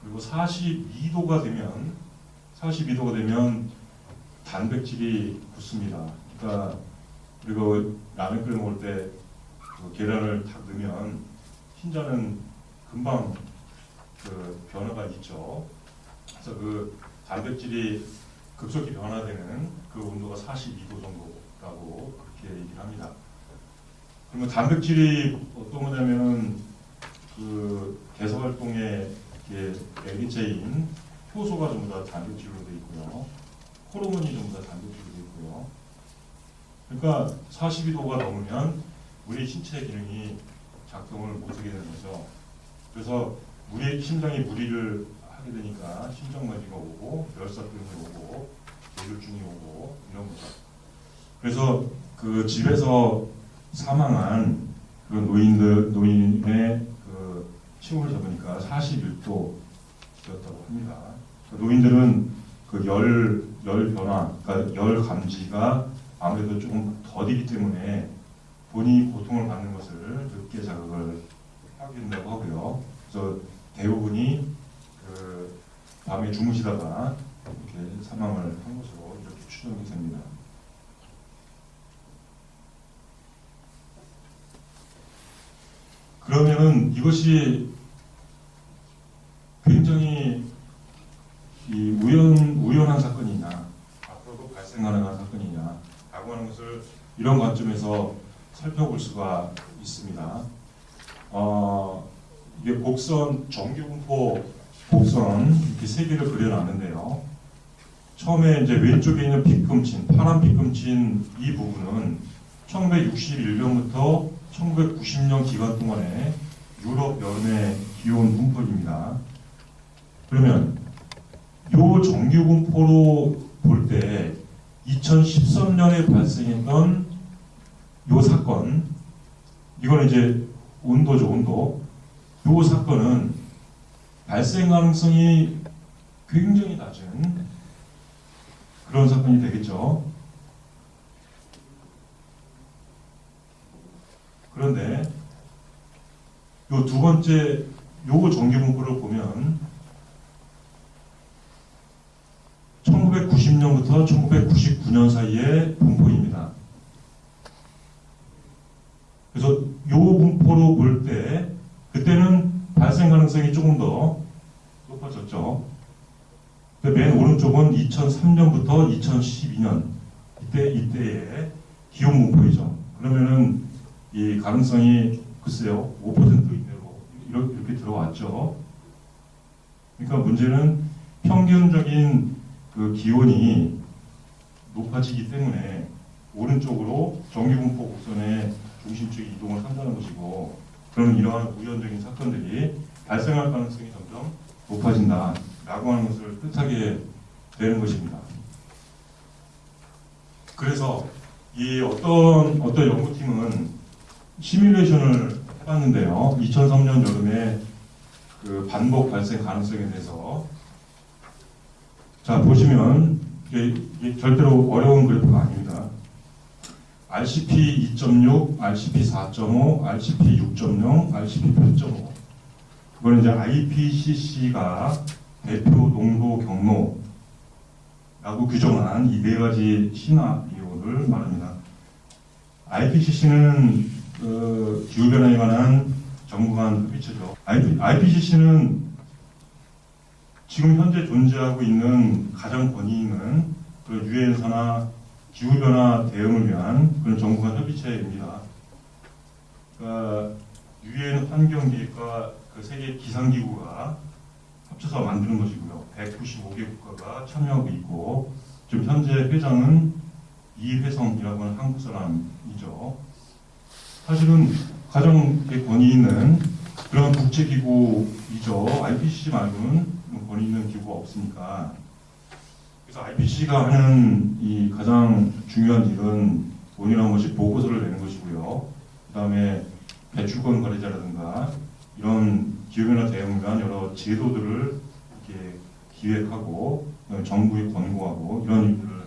[SPEAKER 1] 그리고 42도가 되면 단백질이 붙습니다. 그러니까 그리고 라면 끓여 먹을 때 그 계란을 탁 넣으면 흰자는 금방 그 변화가 있죠. 그래서 그 단백질이 급속히 변화되는 그 온도가 42도 정도라고 그렇게 얘기를 합니다. 그러면 단백질이 어떤 거냐면 그 개소 활동의 매개체인 효소가 전부 다 단백질로 되어 있고요. 호르몬이 전부 다 단백질로 되어 있고요. 그러니까 42도가 넘으면 우리 신체 기능이 작동을 못하게 되는 거죠. 그래서 심장이 무리를 하게 되니까 심장마비가 오고, 열사병이 오고, 뇌졸중이 오고 이런 거죠. 그래서 그 집에서 사망한 그 노인의 그 치움을 잡으니까 41도였다고 합니다. 노인들은 그 열 변화, 그러니까 열 감지가 아무래도 조금 더디기 때문에 본인이 고통을 받는 것을 늦게 자각을 하게 된다고 하고요. 그래서 대부분이 그 밤에 주무시다가 이렇게 사망을 한 것으로 이렇게 추정이 됩니다. 그러면은 이것이 굉장히 우연한 사건이냐, 앞으로도 발생 가능한 사건이냐 라고 하는 것을 이런 관점에서 살펴볼 수가 있습니다. 이게 곡선, 정규분포 곡선 이렇게 세 개를 그려놨는데요. 처음에 이제 왼쪽에 있는 빗금친, 파란 빗금친 이 부분은 1961년부터 1990년 기간 동안에 유럽 여름의 기온 분포입니다. 그러면 요 정규분포로 볼 때 2013년에 발생했던 요 사건, 이거는 이제 온도죠, 온도. 요 사건은 발생 가능성이 굉장히 낮은 그런 사건이 되겠죠. 그런데 요 두 번째 요 정규 분포를 보면 1990년부터 1999년 사이의 분포입니다. 그래서 요 분포로 볼 때 그때는 발생 가능성이 조금 더 높아졌죠. 맨 오른쪽은 2003년부터 2012년 이때의 기온 분포이죠. 그러면은 이 가능성이 글쎄요 5% 이내로 이렇게 들어왔죠. 그러니까 문제는 평균적인 그 기온이 높아지기 때문에 오른쪽으로 정규분포 곡선의 중심축 이동을 한다는 것이고, 그러면 이러한 우연적인 사건들이 발생할 가능성이 점점 높아진다라고 하는 것을 뜻하게 되는 것입니다. 그래서 이 어떤 연구팀은 시뮬레이션을 해봤는데요. 2003년 여름에 그 반복 발생 가능성에 대해서 자 보시면 이게 절대로 어려운 그래프가 아닙니다. RCP 2.6, RCP 4.5, RCP 6.0, RCP 8.5. 그거는 이제 IPCC가 대표 농도 경로라고 규정한 이 네 가지 시나리오를 말합니다. IPCC는 기후변화에 관한 정부 간 협의체죠. IPCC는 지금 현재 존재하고 있는 가장 권위 있는 그런 유엔사나 기후변화 대응을 위한 그런 정부 간 협의체입니다. 그러니까 유엔 환경기획과 그 세계 기상기구가 합쳐서 만드는 것이고요. 195개 국가가 참여하고 있고, 지금 현재 회장은 이회성이라고 하는 한국 사람이죠. 사실은 가장 권위 있는 그런 국제기구이죠. IPCC 말고는 권위 있는 기구가 없으니까. 그래서 IPCC가 하는 이 가장 중요한 일은 돈이나 한 번씩 보고서를 내는 것이고요. 그 다음에 배출권 거래자라든가 이런 기후변화 대응을 위한 여러 제도들을 이렇게 기획하고 정부에 권고하고 이런 일들을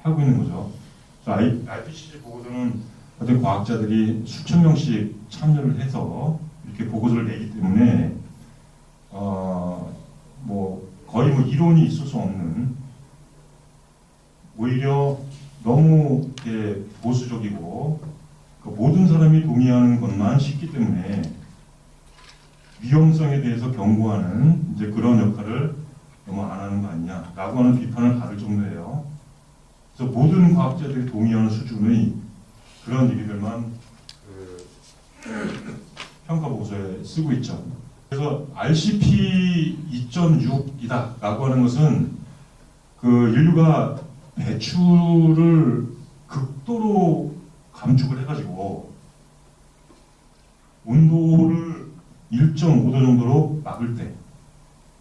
[SPEAKER 1] 하고 있는 거죠. IPCC 보고서는 어떤 과학자들이 수천 명씩 참여를 해서 이렇게 보고서를 내기 때문에 거의 이론이 있을 수 없는, 오히려 너무 보수적이고 모든 사람이 동의하는 것만 쉽기 때문에 위험성에 대해서 경고하는 이제 그런 역할을 너무 안 하는 거 아니냐라고 하는 비판을 받을 정도예요. 그래서 모든 과학자들이 동의하는 수준의 그런 얘기들만 평가 보고서에 쓰고 있죠. 그래서 RCP 2.6이다라고 하는 것은 그 인류가 배출을 극도로 감축을 해가지고 온도를 1.5도 정도로 막을 때,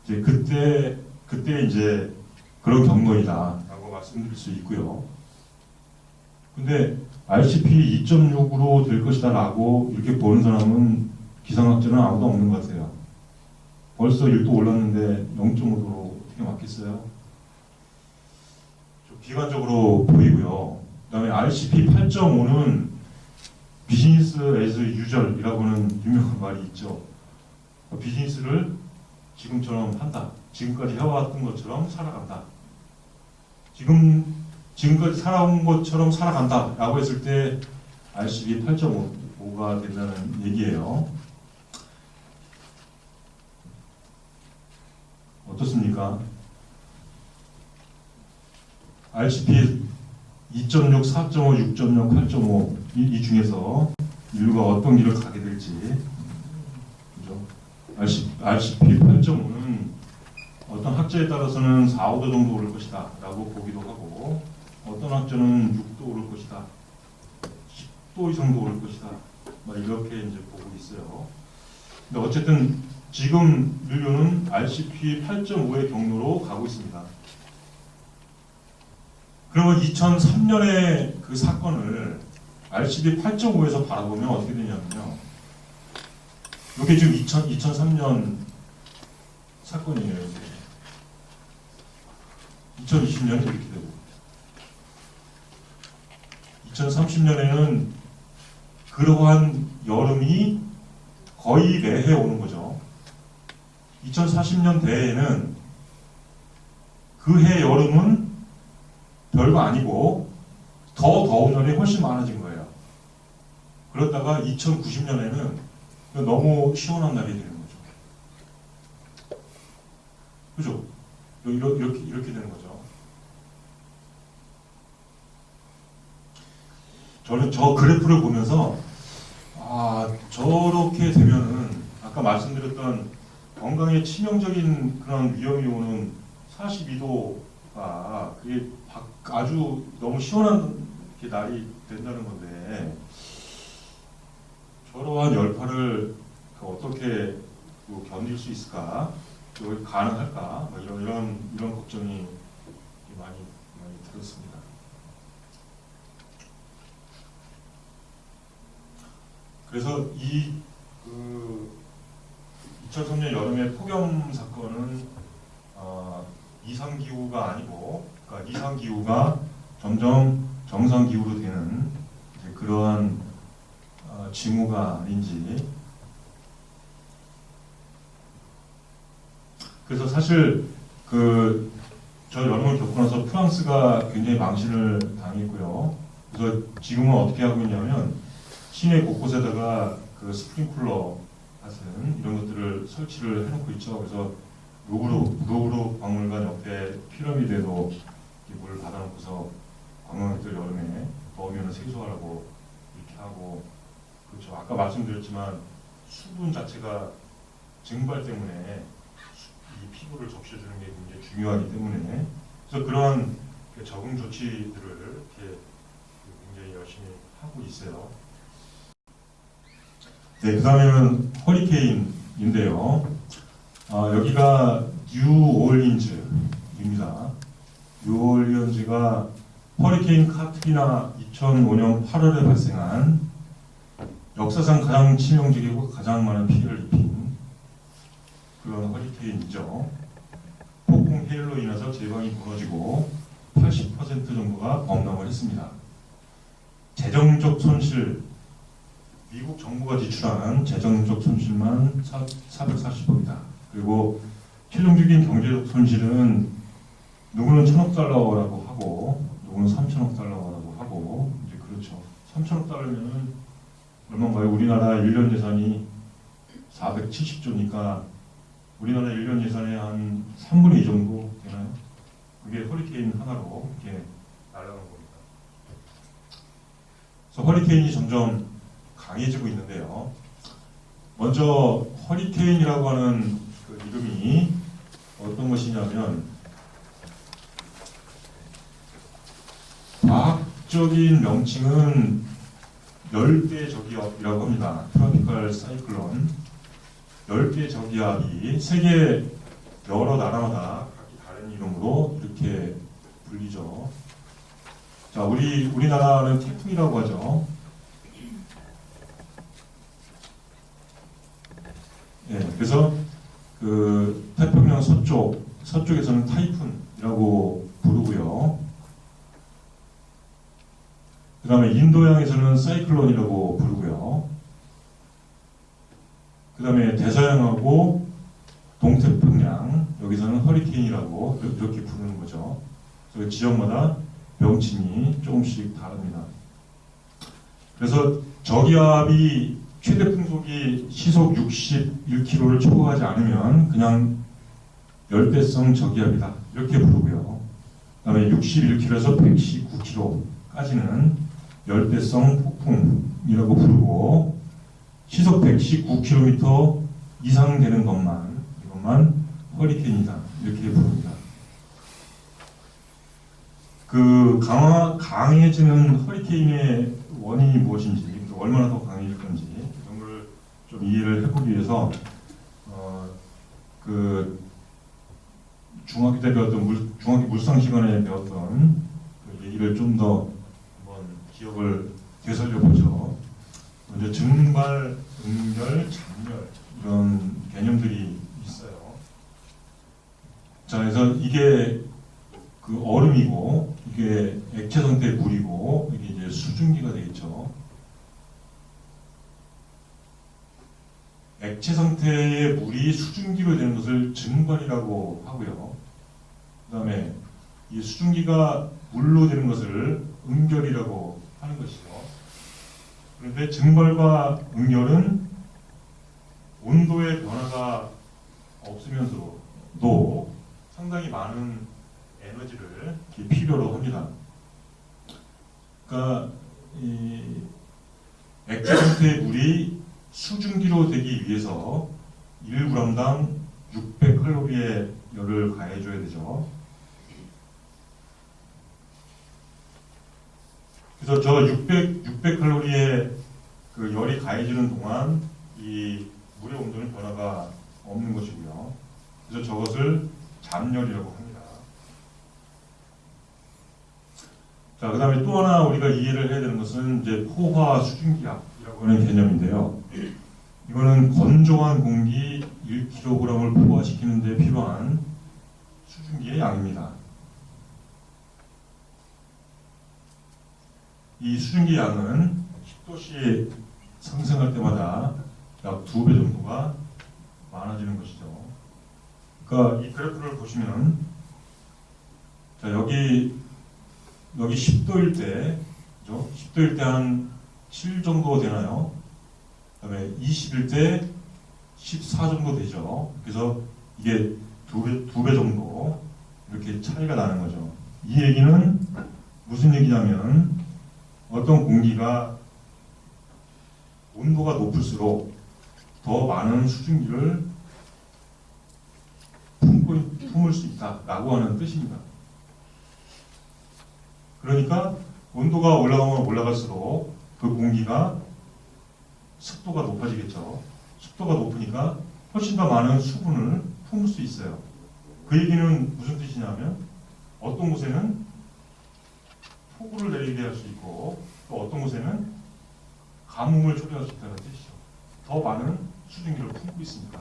[SPEAKER 1] 이제 그때 이제 그런 경로이다라고 말씀드릴 수 있고요. 근데 RCP 2.6으로 될 것이다라고 이렇게 보는 사람은 기상학자는 아무도 없는 것 같아요. 벌써 1도 올랐는데 0.5도로 어떻게 막겠어요? 좀 비관적으로 보이고요. 그다음에 RCP 8.5는 비즈니스 에즈 유절이라고 하는 유명한 말이 있죠. 비즈니스를 지금처럼 한다. 지금까지 해왔던 것처럼 살아간다. 지금까지 살아온 것처럼 살아간다 라고 했을 때 RCP 8.5가 된다는 얘기예요. 어떻습니까? RCP 2.6, 4.5, 6.0, 8.5 이 중에서 인류가 어떤 길을 가게 될지, 그죠? RCP 8.5는 어떤 학자에 따라서는 4, 5도 정도 오를 것이다 라고 보기도 하고, 어떤 학자는 6도 오를 것이다, 10도 이상도 오를 것이다, 이렇게 이제 보고 있어요. 근데 어쨌든 지금 인류는 RCP 8.5의 경로로 가고 있습니다. 그러면 2003년의 그 사건을 RCP 8.5에서 바라보면 어떻게 되냐면요. 이게 지금 2003년 사건이에요. 2020년에 이렇게 되고 2030년에는 그러한 여름이 거의 매해 오는 거죠. 2040년대에는 그 해 여름은 별거 아니고 더 더운 날이 훨씬 많아진 거예요. 그러다가 2090년에는 너무 시원한 날이 되는 거죠. 그죠? 이렇게 되는 거죠. 저는 저 그래프를 보면서 저렇게 되면은 아까 말씀드렸던 건강에 치명적인 그런 위험이 오는 42도가 그게 아주 너무 시원한 날이 된다는 건데 저러한 열파를 어떻게 견딜 수 있을까? 가능할까? 이런 걱정이 많이 들었습니다. 그래서 2003년 여름의 폭염 사건은 이상 기후가 아니고, 그러니까 이상 기후가 점점 정상 기후로 되는 그러한 징후가 아닌지. 그래서 사실 저 여름을 겪고 나서 프랑스가 굉장히 망신을 당했고요. 그래서 지금은 어떻게 하고 있냐면 시내 곳곳에다가 스프링클러 같은 이런 것들을 설치를 해놓고 있죠. 그래서 루브르 박물관 옆에 피라미드에도 물을 받아놓고서 관광객들 여름에 더우면 세수하라고 이렇게 하고, 그렇죠. 아까 말씀드렸지만 수분 자체가 증발 때문에 이 피부를 적셔주는 게 굉장히 중요하기 때문에, 그래서 그런 적응 조치들을 이렇게 굉장히 열심히 하고 있어요. 네, 그 다음에는 허리케인인데요. 여기가 뉴올린즈입니다. 뉴올린즈가 허리케인 카트리나 2005년 8월에 발생한 역사상 가장 치명적이고 가장 많은 피해를 입힌 그런 허리케인이죠. 폭풍 해일로 인해서 제방이 무너지고 80% 정도가 범람을 했습니다. 재정적 손실, 미국 정부가 지출한 재정적 손실만 440억이다. 그리고 최종적인 경제적 손실은 누구는 1,000억 달러라고 하고 누구는 3,000억 달러라고 하고, 이제 그렇죠. 3,000억 달러면은 얼마인가요? 우리나라 1년 예산이 470조니까 우리나라 1년 예산의 한 3분의 2 정도 되나요? 그게 허리케인 하나로 이렇게 날아가는 겁니다. 그래서 허리케인이 점점 강해지고 있는데요. 먼저 허리케인이라고 하는 그 이름이 어떤 것이냐면 과학적인 명칭은 열대 저기압이라고 합니다. 트로피컬 사이클론. 열대 저기압이 세계 여러 나라마다 각기 다른 이름으로 이렇게 불리죠. 자, 우리나라는 태풍이라고 하죠. 예, 그래서 태평양 서쪽에서는 타이푼이라고 부르고요. 그 다음에 인도양에서는 사이클론이라고 부르고요. 그 다음에 대서양하고 동태평양, 여기서는 허리케인이라고 이렇게 부르는 거죠. 그래서 지역마다 명칭이 조금씩 다릅니다. 그래서 저기압이 최대 풍속이 시속 61km를 초과하지 않으면 그냥 열대성 저기압이다, 이렇게 부르고요. 그 다음에 61km에서 119km까지는 열대성 폭풍이라고 부르고, 시속 119km 이상 되는 이것만 허리케인이다, 이렇게 부릅니다. 강해지는 허리케인의 원인이 무엇인지, 얼마나 더 강해질 건지 이런 걸 좀 이해를 해보기 위해서 중학교 때 배웠던 중학교 물상 시간에 배웠던 그 얘기를 좀 더 한번 기억을 되살려 보죠. 먼저 증발, 응열, 장열 이런 개념들이 있어요. 자, 그래서 이게 그 얼음이고 이게 액체 상태의 물이고 이게 이제 수증기가 되겠죠. 액체 상태의 물이 수증기로 되는 것을 증발이라고 하고요. 그 다음에 이 수증기가 물로 되는 것을 응결이라고 하는 것이죠. 그런데 증발과 응결은 온도의 변화가 없으면서도 상당히 많은 에너지를 필요로 합니다. 그러니까 이 액체 상태의 물이 수증기로 되기 위해서 1g당 600칼로리의 열을 가해줘야 되죠. 그래서 저 600칼로리의 그 열이 가해지는 동안 이 물의 온도는 변화가 없는 것이고요. 그래서 저것을 잠열이라고 합니다. 자, 그 다음에 또 하나 우리가 이해를 해야 되는 것은 이제 포화 수증기압이라고 하는 개념인데요. 이거는 건조한 공기 1kg을 포화시키는 데 필요한 수증기의 양입니다. 이 수증기 양은 10도씨 상승할 때마다 약 2배 정도가 많아지는 것이죠. 그러니까 이 그래프를 보시면 자, 여기 10도일 때, 그죠? 10도일 때 한 7 정도 되나요? 그 다음에 20일 때 14 정도 되죠. 그래서 이게 2배 정도 이렇게 차이가 나는 거죠. 이 얘기는 무슨 얘기냐면 어떤 공기가 온도가 높을수록 더 많은 수증기를 품을 수 있다라고 하는 뜻입니다. 그러니까 온도가 올라가면 올라갈수록 그 공기가 습도가 높아지겠죠. 습도가 높으니까 훨씬 더 많은 수분을 품을 수 있어요. 그 얘기는 무슨 뜻이냐면 어떤 곳에는 폭우를 내리게 할 수 있고 또 어떤 곳에는 가뭄을 초래할 수 있다는 뜻이죠. 더 많은 수증기를 품고 있으니까.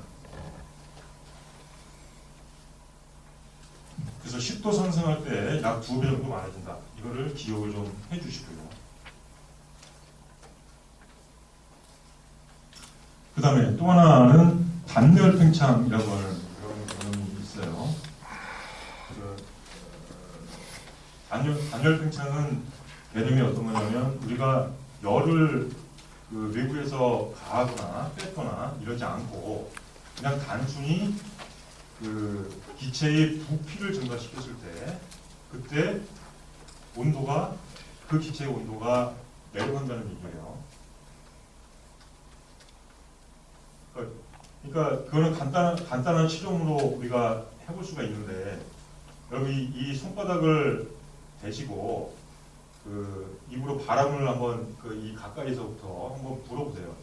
[SPEAKER 1] 그래서 10도 상승할 때 약 2배 정도 많아진다. 이거를 기억을 좀 해주시고요. 그 다음에 또 하나는 단열 팽창이라고 하는 그런 개념이 있어요. 단열 팽창은 개념이 어떤 거냐면 우리가 열을 그 외부에서 가하거나 뺐거나 이러지 않고 그냥 단순히 그 기체의 부피를 증가시켰을 때 그때 온도가 그 기체의 온도가 내려간다는 얘기예요. 그러니까 그거는 간단한 실험으로 우리가 해볼 수가 있는데 여기 이 손바닥을 대시고 그 입으로 바람을 한번 그 이 가까이서부터 한번 불어보세요.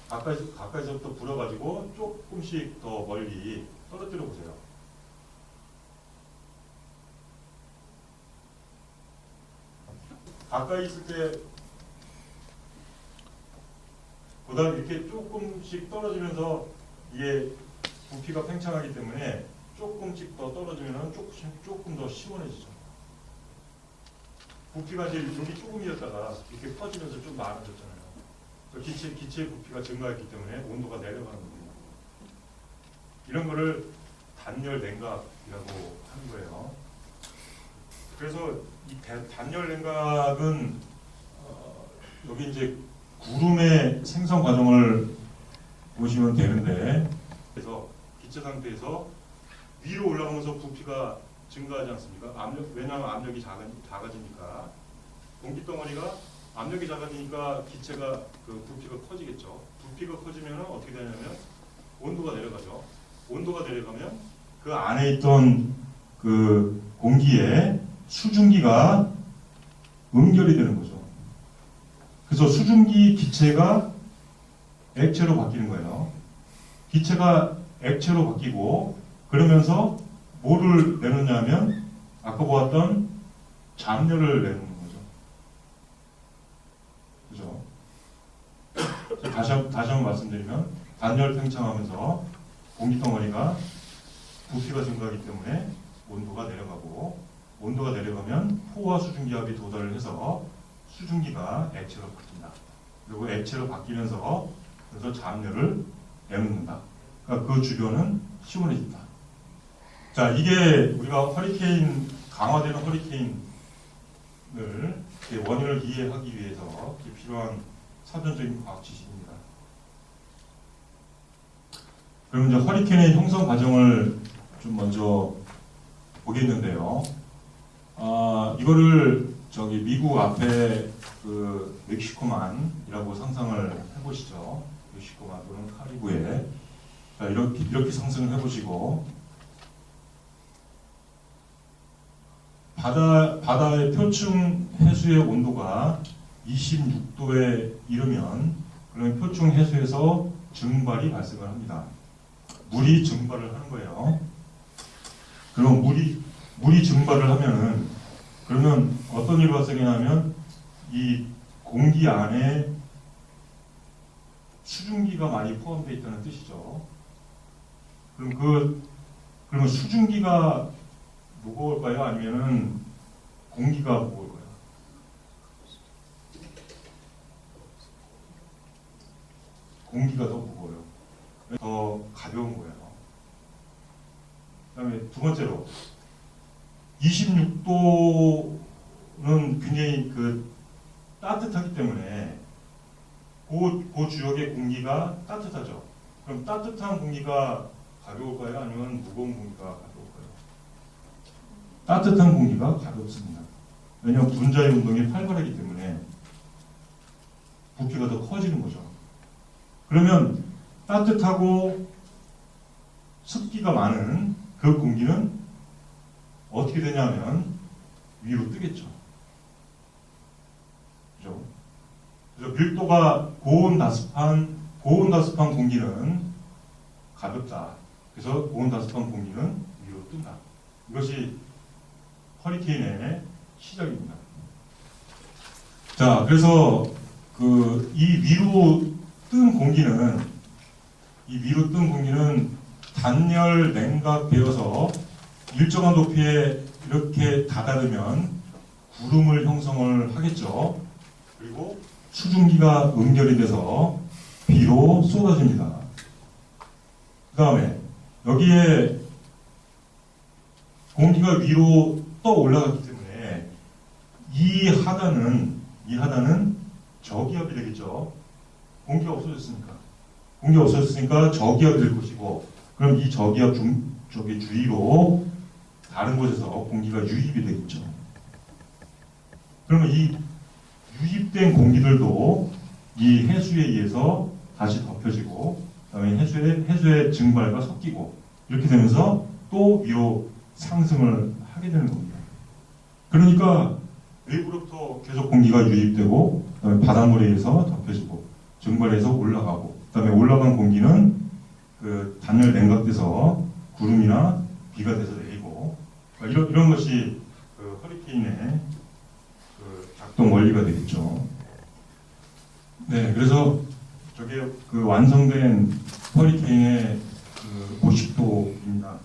[SPEAKER 1] 가까이서부터 불어가지고 조금씩 더 멀리 떨어뜨려 보세요. 가까이 있을 때 보다 이렇게 조금씩 떨어지면서 이게 부피가 팽창하기 때문에 조금씩 더 떨어지면 조금 더 시원해지죠. 부피가 이제 여기 조금이었다가 이렇게 퍼지면서 좀 많아졌잖아요. 기체의 부피가 증가했기 때문에 온도가 내려가는 겁니다. 이런 거를 단열 냉각이라고 하는 거예요. 그래서 이 단열 냉각은 여기 이제 구름의 생성 과정을 보시면 되는데, 그래서 기체 상태에서 위로 올라가면서 부피가 증가하지 않습니까? 왜냐하면 압력이 작아지니까 공기 덩어리가 압력이 작아지니까 기체가 그 부피가 커지겠죠. 부피가 커지면 어떻게 되냐면 온도가 내려가죠. 온도가 내려가면 그 안에 있던 그 공기에 수증기가 응결이 되는 거죠. 그래서 수증기 기체가 액체로 바뀌는 거예요. 기체가 액체로 바뀌고 그러면서 뭐를 내놓냐면 아까 보았던 잠열을 내놓는 거죠. 그죠? 다시 한번 말씀드리면 단열 팽창하면서 공기 덩어리가 부피가 증가하기 때문에 온도가 내려가고 온도가 내려가면 포와 수증기압이 도달을 해서 수증기가 액체로 바뀐다. 그리고 액체로 바뀌면서 그래서 잠열을 내놓는다. 그러니까 그 주변은 시원해진다. 자, 이게 우리가 허리케인, 강화되는 허리케인을 원인을 이해하기 위해서 필요한 사전적인 과학 지식입니다. 그럼 이제 허리케인의 형성 과정을 좀 먼저 보겠는데요. 이거를 저기 미국 앞에 그 멕시코만이라고 상상을 해보시죠. 멕시코만 또는 카리브해. 자, 이렇게 상상을 해보시고, 바다의 표층 해수의 온도가 26도에 이르면, 그러면 표층 해수에서 증발이 발생을 합니다. 물이 증발을 하는 거예요. 그럼 물이 증발을 하면은, 그러면 어떤 일이 발생하냐면 이 공기 안에 수증기가 많이 포함되어 있다는 뜻이죠. 그러면 수증기가 무거울까요? 아니면은 공기가 무거울까요? 공기가 더 무거워요. 더 가벼운 거예요. 그다음에 두 번째로 26도는 굉장히 따뜻하기 때문에 그 지역의 공기가 따뜻하죠. 그럼 따뜻한 공기가 가벼울까요? 아니면 무거운 공기가 가벼울까요? 따뜻한 공기가 가볍습니다. 왜냐하면 분자의 운동이 활발하기 때문에 부피가 더 커지는 거죠. 그러면 따뜻하고 습기가 많은 그 공기는 어떻게 되냐면 위로 뜨겠죠. 그죠? 그래서 밀도가 고온 다습한 공기는 가볍다. 그래서 고온 다습한 공기는 위로 뜬다. 이것이 허리케인의 시작입니다. 자, 그래서 이 위로 뜬 공기는 단열 냉각되어서 일정한 높이에 이렇게 다다르면 구름을 형성을 하겠죠. 그리고 수증기가 응결이 돼서 비로 쏟아집니다. 그 다음에 여기에 공기가 위로 떠 올라갔기 때문에 이 하단은 저기압이 되겠죠. 공기가 없어졌으니까 저기압이 될 것이고, 그럼 이 저기압 주위로 다른 곳에서 공기가 유입이 되겠죠. 그러면 이 유입된 공기들도 이 해수에 의해서 다시 덮여지고, 그다음에 해수의 증발과 섞이고, 이렇게 되면서 또 위로 상승을 하게 되는 겁니다. 그러니까 외부로부터 계속 공기가 유입되고, 그다음에 바닷물에 의해서 덮여지고, 증발해서 올라가고, 그다음에 올라간 공기는 단열 냉각돼서 구름이나 비가 돼서 내리고, 그러니까 이런 것이 허리케인의 작동 원리가 되겠죠. 네, 그래서 저게 완성된 허리케인의 50도입니다.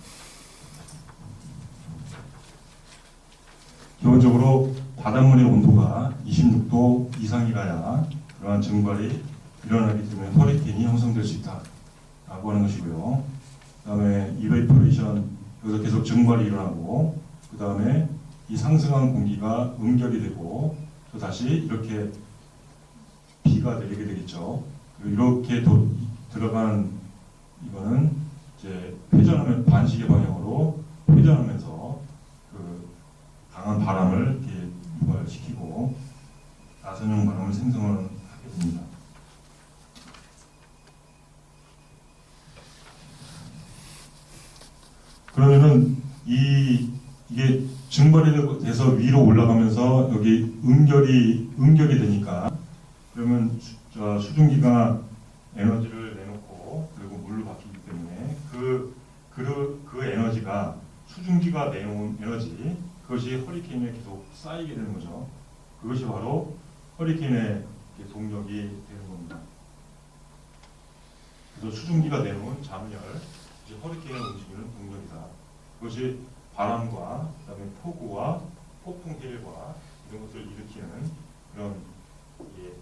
[SPEAKER 1] 기본적으로 바닷물의 온도가 26도 이상이라야 그러한 증발이 일어나기 때문에 허리케인이 형성될 수 있다라고 하는 것이고요. 그 다음에 이베이퍼레이션, 여기서 계속 증발이 일어나고, 그 다음에 이 상승한 공기가 응결이 되고, 또 다시 이렇게 비가 내리게 되겠죠. 그리고 이렇게 들어간 이거는 이제 회전하면 반시계 방향으로 회전하면서 강한 바람을 이렇게 유발시키고 나선형 바람을 생성을 하게 됩니다. 그러면은 이게 증발이 돼서 위로 올라가면서 여기 응결이 되니까, 그러면 수증기가 에너지를 내놓고 그리고 물로 바뀌기 때문에 그 에너지가 수증기가 내놓은 에너지, 그것이 허리케인에 계속 쌓이게 되는 거죠. 그것이 바로 허리케인의 동력이 되는 겁니다. 그래서 수증기가 내놓은 잠열, 허리케인을 움직이는 동력이다. 그것이 바람과 그다음에 폭우와 폭풍 해일과 이런 것들을 일으키는 그런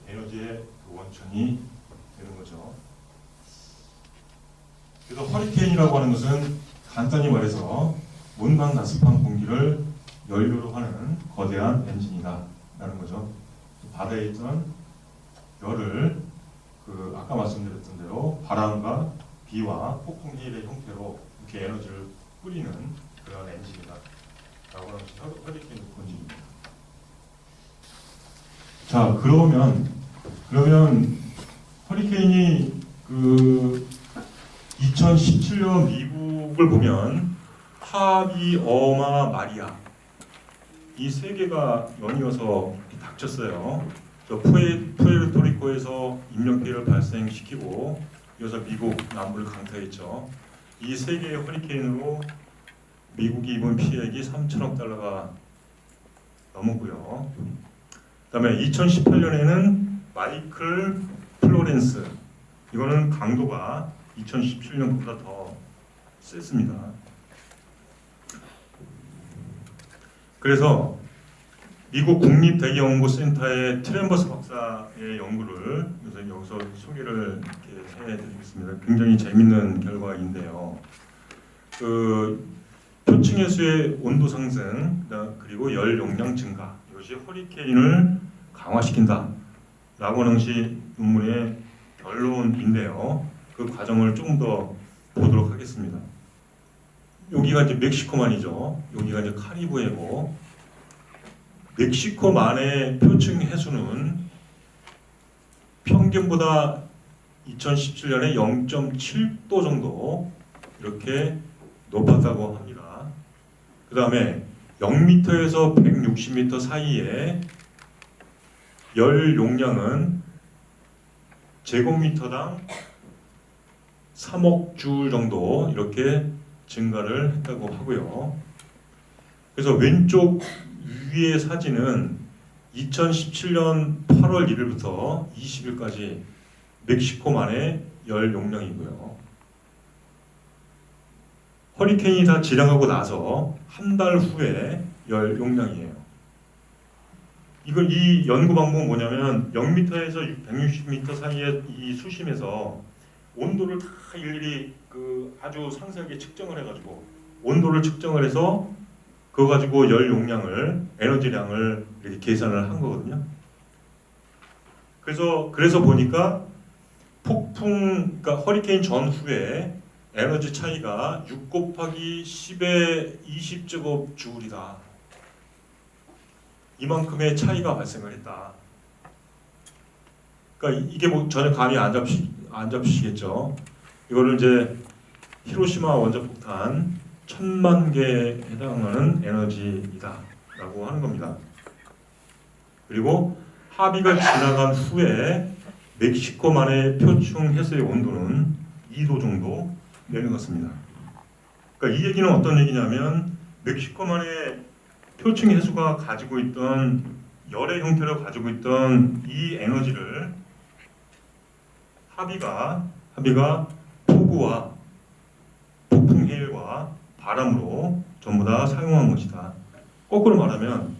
[SPEAKER 1] 에너지의 그 원천이 되는 거죠. 그래서 허리케인이라고 하는 것은 간단히 말해서 온난가스판 공기를 연료로 하는 거대한 엔진이다 라는 거죠. 바다에 있던 열을 아까 말씀드렸던 대로 바람과 비와 폭풍 해일의 형태로 이렇게 에너지를 뿌리는 그런 엔진이다 라고 하는 것이 허리케인의 본질입니다. 자, 그러면 허리케인이 2017년 미국을 보면 하비, 어마, 마리아 이 세 개가 연이어서 닥쳤어요. 푸에르토리코에서 인명피해를 발생시키고 이어서 미국 남부를 강타했죠. 이 세 개의 허리케인으로 미국이 입은 피해액이 3천억 달러가 넘었고요. 그다음에 2018년에는 마이클 플로렌스, 이거는 강도가 2017년보다 더 셌습니다. 그래서 미국 국립대기연구센터의 트랜버스 박사의 연구를 여기서 소개를 해드리겠습니다. 굉장히 재밌는 결과인데요. 표층해수의 온도 상승 그리고 열 용량 증가, 이것이 허리케인을 강화시킨다 라고 하는 것이 논문의 결론인데요. 그 과정을 조금 더 보도록 하겠습니다. 여기가 이제 멕시코만이죠. 여기가 이제 카리브해고, 멕시코만의 표층 해수는 평균보다 2017년에 0.7도 정도 이렇게 높았다고 합니다. 그 다음에 0m에서 160m 사이에 열 용량은 제곱미터당 3억 줄 정도 이렇게 증가를 했다고 하고요. 그래서 왼쪽 위의 사진은 2017년 8월 1일부터 20일까지 멕시코만의 열 용량이고요. 허리케인이 다 지나가고 나서 한 달 후에 열 용량이에요. 이 연구 방법은 뭐냐면 0m에서 160m 사이의 이 수심에서 온도를 다 일일이 아주 상세하게 측정을 해가지고 온도를 측정을 해서 그거 가지고 열 용량을, 에너지량을 이렇게 계산을 한 거거든요. 그래서 보니까 그러니까 허리케인 전후에 에너지 차이가 6 곱하기 10의 20제곱줄이다. 이만큼의 차이가 발생을 했다. 그러니까 이게 뭐 전혀 감이 안 잡히시겠죠. 이거를 이제 히로시마 원자폭탄 1000만 개에 해당하는 에너지이다 라고 하는 겁니다. 그리고 하비가 지나간 후에 멕시코만의 표층 해수의 온도는 2도 정도 내려갔습니다. 그러니까 이 얘기는 어떤 얘기냐면 멕시코만의 표층 해수가 가지고 있던 열의 형태로 가지고 있던 이 에너지를 하비가 폭우와 폭풍 해일과 바람으로 전부 다 사용한 것이다. 거꾸로 말하면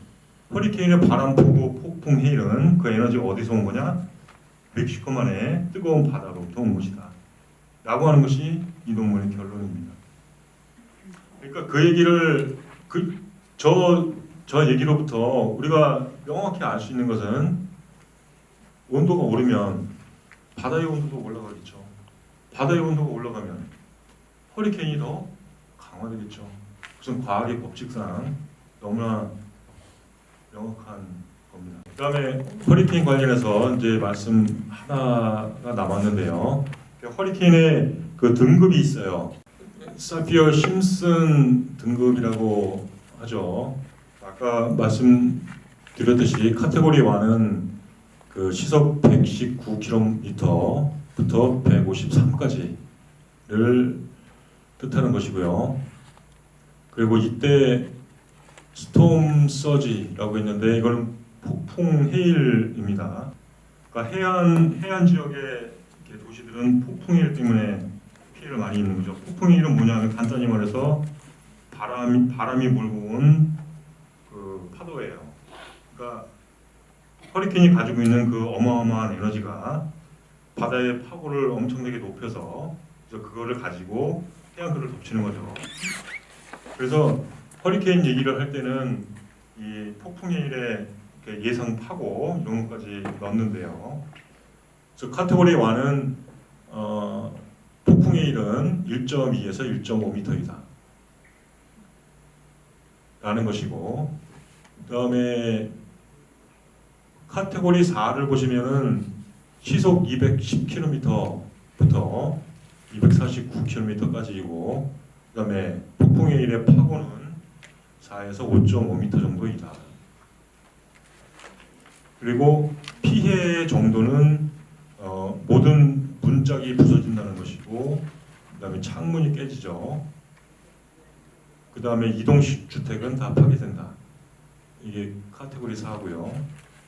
[SPEAKER 1] 허리케인의 바람, 폭우, 폭풍 해일은 그 에너지 어디서 온 거냐? 멕시코만의 뜨거운 바다로부터 온 것이다 라고 하는 것이 이 논문의 결론입니다. 그러니까 그 얘기를 저 얘기로부터 우리가 명확히 알 수 있는 것은 온도가 오르면 바다의 온도도 올라가겠죠. 바다의 온도가 올라가면 허리케인이 더 강화되겠죠. 무슨 과학의 법칙상 너무나 명확한 겁니다. 그다음에 허리케인 관련해서 이제 말씀 하나가 남았는데요. 허리케인의 그 등급이 있어요. 사피어 심슨 등급이라고 하죠. 아까 말씀드렸듯이 카테고리 1은 그 시속 119km부터 153까지를 뜻하는 것이고요. 그리고 이때 스톰 서지라고 했는데 이건 폭풍 해일입니다. 그러니까 해안 지역의 도시들은 폭풍 해일 때문에 피해를 많이 입는 거죠. 폭풍 해일은 뭐냐면 간단히 말해서 바람이 몰고 온 그 파도예요. 그러니까 허리케인이 가지고 있는 그 어마어마한 에너지가 바다의 파고를 엄청나게 높여서 그거를 가지고 해안가를 덮치는 거죠. 그래서 허리케인 얘기를 할 때는 이 폭풍의 일의 예상 파고 이런 것까지 넣는데요. 그래서 카테고리 1은 폭풍의 일은 1.2에서 1.5m이다 라는 것이고, 그 다음에 카테고리 4를 보시면은 시속 210km부터 249km까지이고, 그 다음에 폭풍의 일의 파고는 4에서 5.5m 정도이다. 그리고 피해 정도는 모든 문짝이 부서진다는 것이고, 그 다음에 창문이 깨지죠. 그 다음에 이동주택은 다 파괴된다. 이게 카테고리 4고요.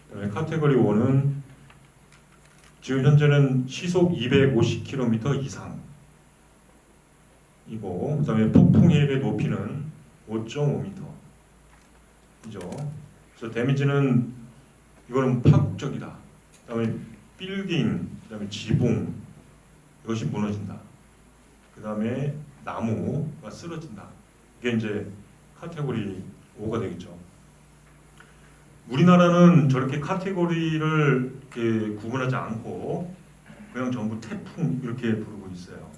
[SPEAKER 1] 그 다음에 카테고리 5는 지금 현재는 시속 250km 이상이고, 그 다음에 폭풍의 일의 높이는 5.5m 이죠. 그래서 데미지는 이거는 파국적이다. 그 다음에 빌딩, 그 다음에 지붕 이것이 무너진다. 그 다음에 나무가 쓰러진다. 이게 이제 카테고리 5가 되겠죠. 우리나라는 저렇게 카테고리를 이렇게 구분하지 않고 그냥 전부 태풍 이렇게 부르고 있어요.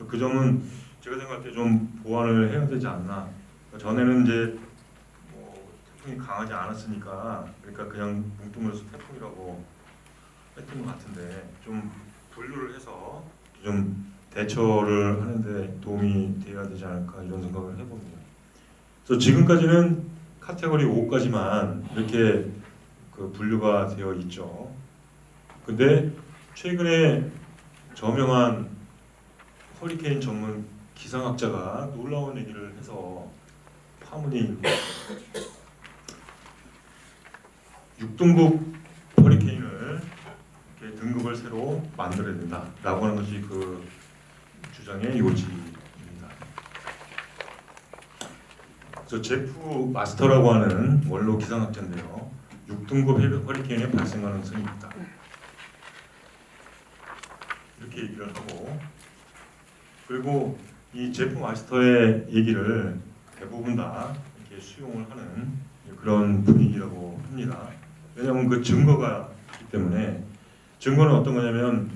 [SPEAKER 1] 그 점은 제가 생각할 때 좀 보완을 해야 되지 않나. 전에는 이제 태풍이 강하지 않았으니까, 그러니까 그냥 뭉뚱그려서 태풍이라고 했던 것 같은데, 좀 분류를 해서 좀 대처를 하는데 도움이 돼야 되지 않을까 이런 생각을 해봅니다. 그래서 지금까지는 카테고리 5까지만 이렇게 그 분류가 되어 있죠. 근데 최근에 저명한 허리케인 전문 기상학자가 놀라운 얘기를 해서 파문이 6등급 허리케인을 이렇게 등급을 새로 만들어야 된다라고 하는 것이 그 주장의 요지입니다. 그래서 제프 마스터라고 하는 원로 기상학자인데요, 6등급 허리케인의 발생 가능성이 있다 이렇게 얘기를 하고, 그리고 이 제프 마스터의 얘기를 대부분 다 이렇게 수용을 하는 그런 분위기라고 합니다. 왜냐하면 그 증거가 있기 때문에. 증거는 어떤 거냐면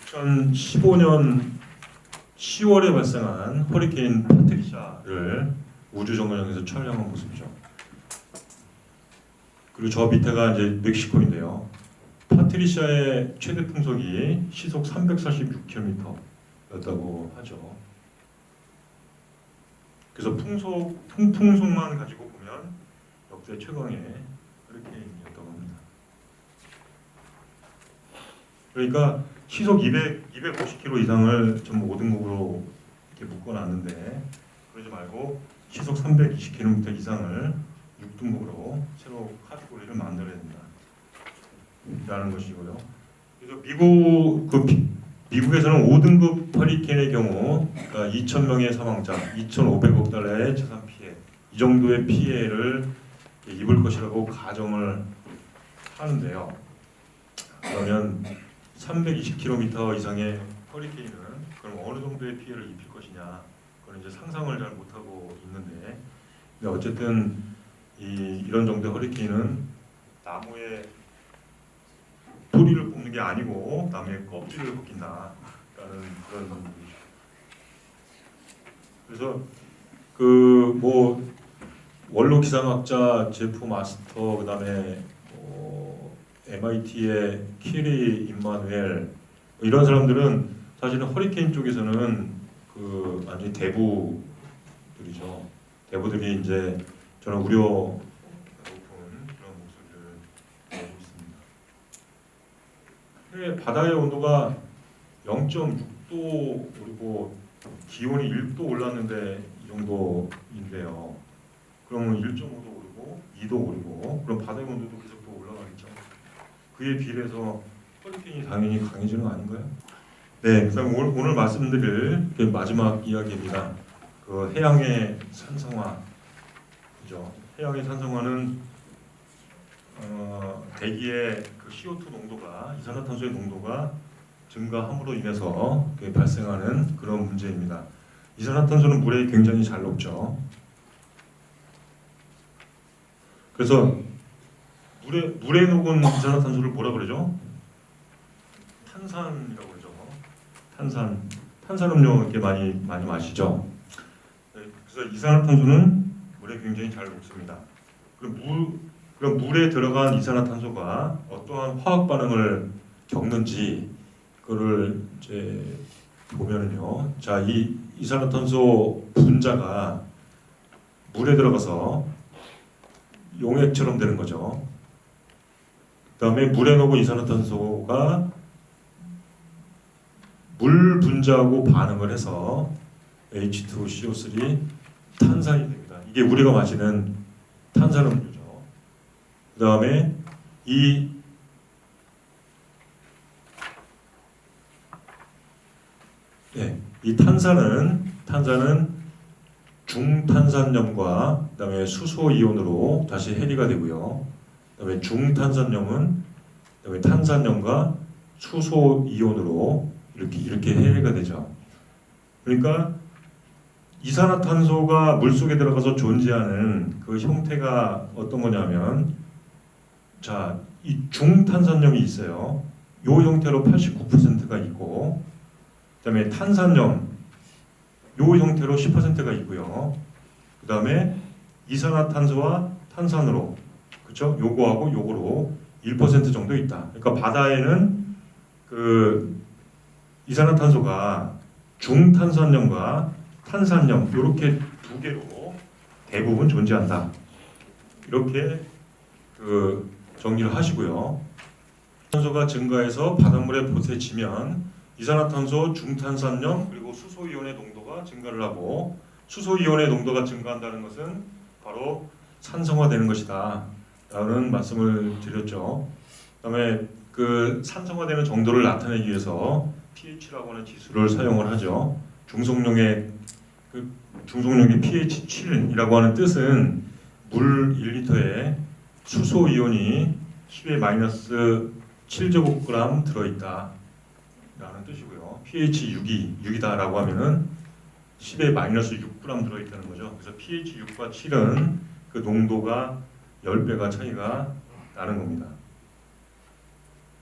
[SPEAKER 1] 2015년 10월에 발생한 허리케인 파트리샤를 우주정거장에서 촬영한 모습이죠. 그리고 저 밑에가 이제 멕시코인데요. 파트리샤의 최대 풍속이 시속 346km였다고 하죠. 그래서 풍속만 가지고 보면 역대 최강의 허리케인이었다고 합니다. 그러니까 시속 250km 이상을 전부 5등급으로 이렇게 묶어놨는데, 그러지 말고 시속 320km 이상을 6등급으로 새로 카테고리를 만들어야 된다라는 것이고요. 그래서 미국에서는 5등급 허리케인의 경우, 그러니까 2,000명의 사망자, 2,500억 달러의 재산 피해, 이 정도의 피해를 입을 것이라고 가정을 하는데요. 그러면 320km 이상의 허리케인은 그럼 어느 정도의 피해를 입힐 것이냐, 그건 이제 상상을 잘 못하고 있는데, 근데 어쨌든 이런 정도의 허리케인은 나무의 뿌리를 뽑는 게 아니고 나무의 껍질을 벗긴다라는 그런 얘기죠. 그래서 원로 기상학자 제프 마스터, 그다음에 MIT의 키리 임마누엘, 이런 사람들은 사실은 허리케인 쪽에서는 그 완전히 대부들이죠. 대부들이 이제 저는 우려 높은 그런 목소리를 내고 있습니다. 해외 바다의 온도가 0.6도 오르고 기온이 1도 올랐는데 이 정도인데요. 그러면 1.5도 오르고 2도 오르고, 그럼 바다의 온도도 계속 또 올라가겠죠. 그에 비례해서 허리케인이 당연히 강해지는 거 아닌가요? 네, 그래서 오늘 말씀드릴 마지막 이야기입니다. 그 해양의 산성화, 그죠? 해양의 산성화는 대기의 그 CO2 농도가 이산화탄소의 농도가 증가함으로 인해서 발생하는 그런 문제입니다. 이산화탄소는 물에 굉장히 잘 녹죠. 그래서 물에 녹은 이산화탄소를 뭐라 그러죠? 탄산이라고 그러죠. 탄산음료 이렇게 많이 마시죠. 그래서 이산화탄소는 물에 굉장히 잘 녹습니다. 그럼 물에 들어간 이산화탄소가 어떠한 화학 반응을 겪는지 그거를 이제 보면은요. 자, 이 이산화탄소 분자가 물에 들어가서 용액처럼 되는 거죠. 그다음에 물에 녹은 이산화탄소가 물 분자하고 반응을 해서 H2CO3 탄산이 됩니다. 이게 우리가 마시는 탄산음료죠. 그다음에 이 탄산은 중탄산염과 그다음에 수소 이온으로 다시 해리가 되고요. 그다음에 중탄산염은 그다음에 탄산염과 수소 이온으로 이렇게 해리가 되죠. 그러니까 이산화탄소가 물속에 들어가서 존재하는 그 형태가 어떤 거냐면, 자, 이 중탄산염이 있어요. 이 형태로 89%가 있고, 그다음에 탄산염 이 형태로 10%가 있고요. 그다음에 이산화탄소와 탄산으로, 그렇죠? 요거하고 요거로 1% 정도 있다. 그러니까 바다에는 그 이산화탄소가 중탄산염과 탄산염 이렇게 두 개로 대부분 존재한다. 이렇게 그 정리를 하시고요. 탄소가 증가해서 바닷물에 보태지면 이산화탄소, 중탄산염 그리고 수소이온의 농도가 증가를 하고, 수소이온의 농도가 증가한다는 것은 바로 산성화되는 것이다 라는 말씀을 드렸죠. 그다음에 그 산성화되는 정도를 나타내기 위해서 pH라고 하는 지수를 사용을 하죠. 중성용의 pH 7이라고 하는 뜻은 물 1리터에 수소 이온이 10의 마이너스 7제곱그램 들어있다 라는 뜻이고요. pH 6이다라고 하면은 10의 마이너스 6g 들어있다는 거죠. 그래서 pH 6과 7은 그 농도가 10배가 차이가 나는 겁니다.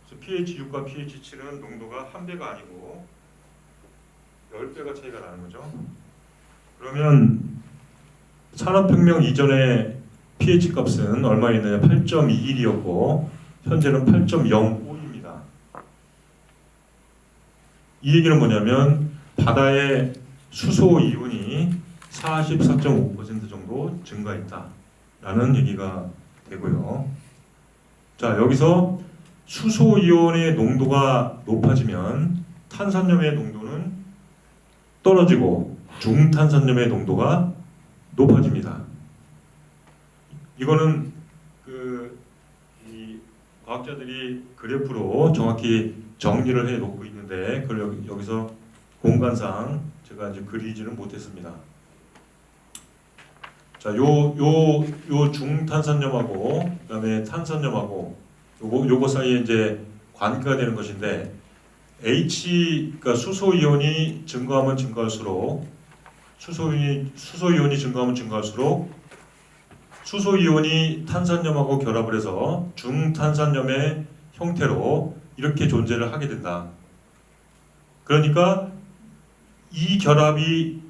[SPEAKER 1] 그래서 pH 6과 pH 7은 농도가 1배가 아니고 10배가 차이가 나는 거죠. 그러면 산업혁명 이전에 pH 값은 얼마였느냐? 8.21이었고 현재는 8.05입니다. 이 얘기는 뭐냐면 바다의 수소 이온이 44.5% 정도 증가했다라는 얘기가 되고요. 자, 여기서 수소 이온의 농도가 높아지면 탄산염의 농도는 떨어지고 중탄산염의 농도가 높아집니다. 이거는 이 과학자들이 그래프로 정확히 정리를 해 놓고 있는데 그걸 여기서 공간상 제가 이제 그리지는 못했습니다. 자, 요 중탄산염하고 그다음에 탄산염하고 요거 사이에 이제 관계가 되는 것인데, 그러니까 수소 이온이 증가하면 증가할수록 수소 이온이 증가하면 증가할수록 수소 이온이 탄산염하고 결합을 해서 중탄산염의 형태로 이렇게 존재를 하게 된다. 그러니까 이 결합이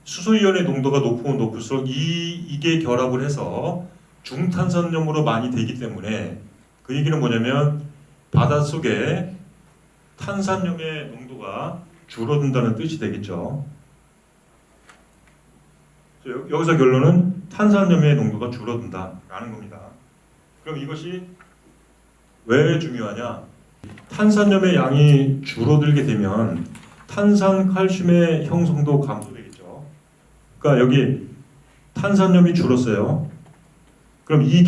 [SPEAKER 1] 수소 이온의 농도가 높으면 높을수록 이게 결합을 해서 중탄산염으로 많이 되기 때문에, 그 얘기는 뭐냐면 바닷속에 탄산염의 농도가 줄어든다는 뜻이 되겠죠. 여기서 결론은 탄산염의 농도가 줄어든다라는 겁니다. 그럼 이것이 왜 중요하냐? 탄산염의 양이 줄어들게 되면 탄산칼슘의 형성도 감소되겠죠. 그러니까 여기 탄산염이 줄었어요. 그럼 이게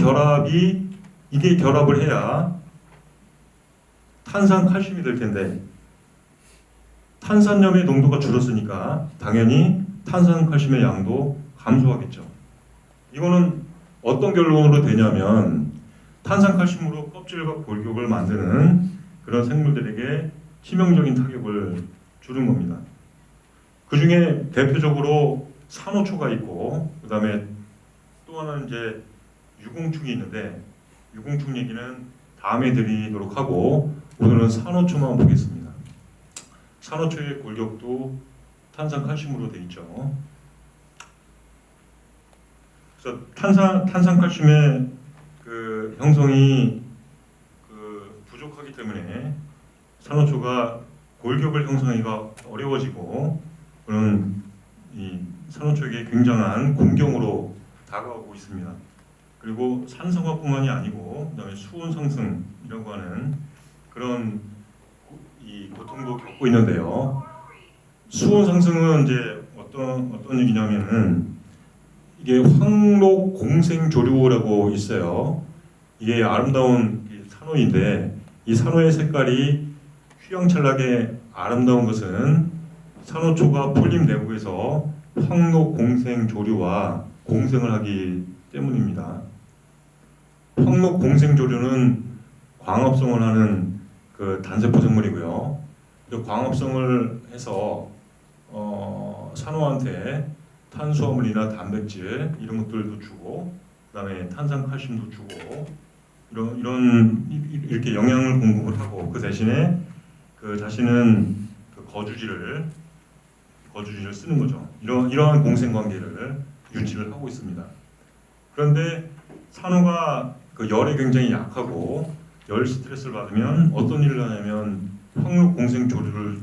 [SPEAKER 1] 결합을 해야 탄산칼슘이 될 텐데, 탄산염의 농도가 줄었으니까 당연히 탄산칼슘의 양도 감소하겠죠. 이거는 어떤 결론으로 되냐면 탄산칼슘으로 껍질과 골격을 만드는 그런 생물들에게 치명적인 타격을 주는 겁니다. 그 중에 대표적으로 산호초가 있고, 그 다음에 또 하나는 이제 유공충이 있는데, 유공충 얘기는 다음에 드리도록 하고, 오늘은 산호초만 보겠습니다. 산호초의 골격도 탄산칼슘으로 되어 있죠. 그래서 탄산칼슘의 그 형성이 부족하기 때문에 산호초가 골격을 형성하기가 어려워지고, 그런 이 산호초에게 굉장한 공경으로 다가오고 있습니다. 그리고 산성화뿐만이 아니고, 그다음에 수온 상승이라고 하는 그런 이 고통도 겪고 있는데요. 수온 상승은 이제 어떤 얘기냐면은 이게 황록 공생 조류라고 있어요. 이게 아름다운 산호인데 이 산호의 색깔이 휘황찬란하게 아름다운 것은 산호초가 폴립 내부에서 황록 공생 조류와 공생을 하기 때문입니다. 황록 공생 조류는 광합성을 하는 그 단세포 생물이고요. 광합성을 해서 산호한테 탄수화물이나 단백질 이런 것들도 주고, 그다음에 탄산칼슘도 주고, 이렇게 영양을 공급을 하고, 그 대신에 그 자신은 그 거주지를 쓰는 거죠. 이러한 공생 관계를 유지를 하고 있습니다. 그런데 산호가 그 열에 굉장히 약하고 열 스트레스를 받으면 어떤 일을 하냐면 황록 공생 조류를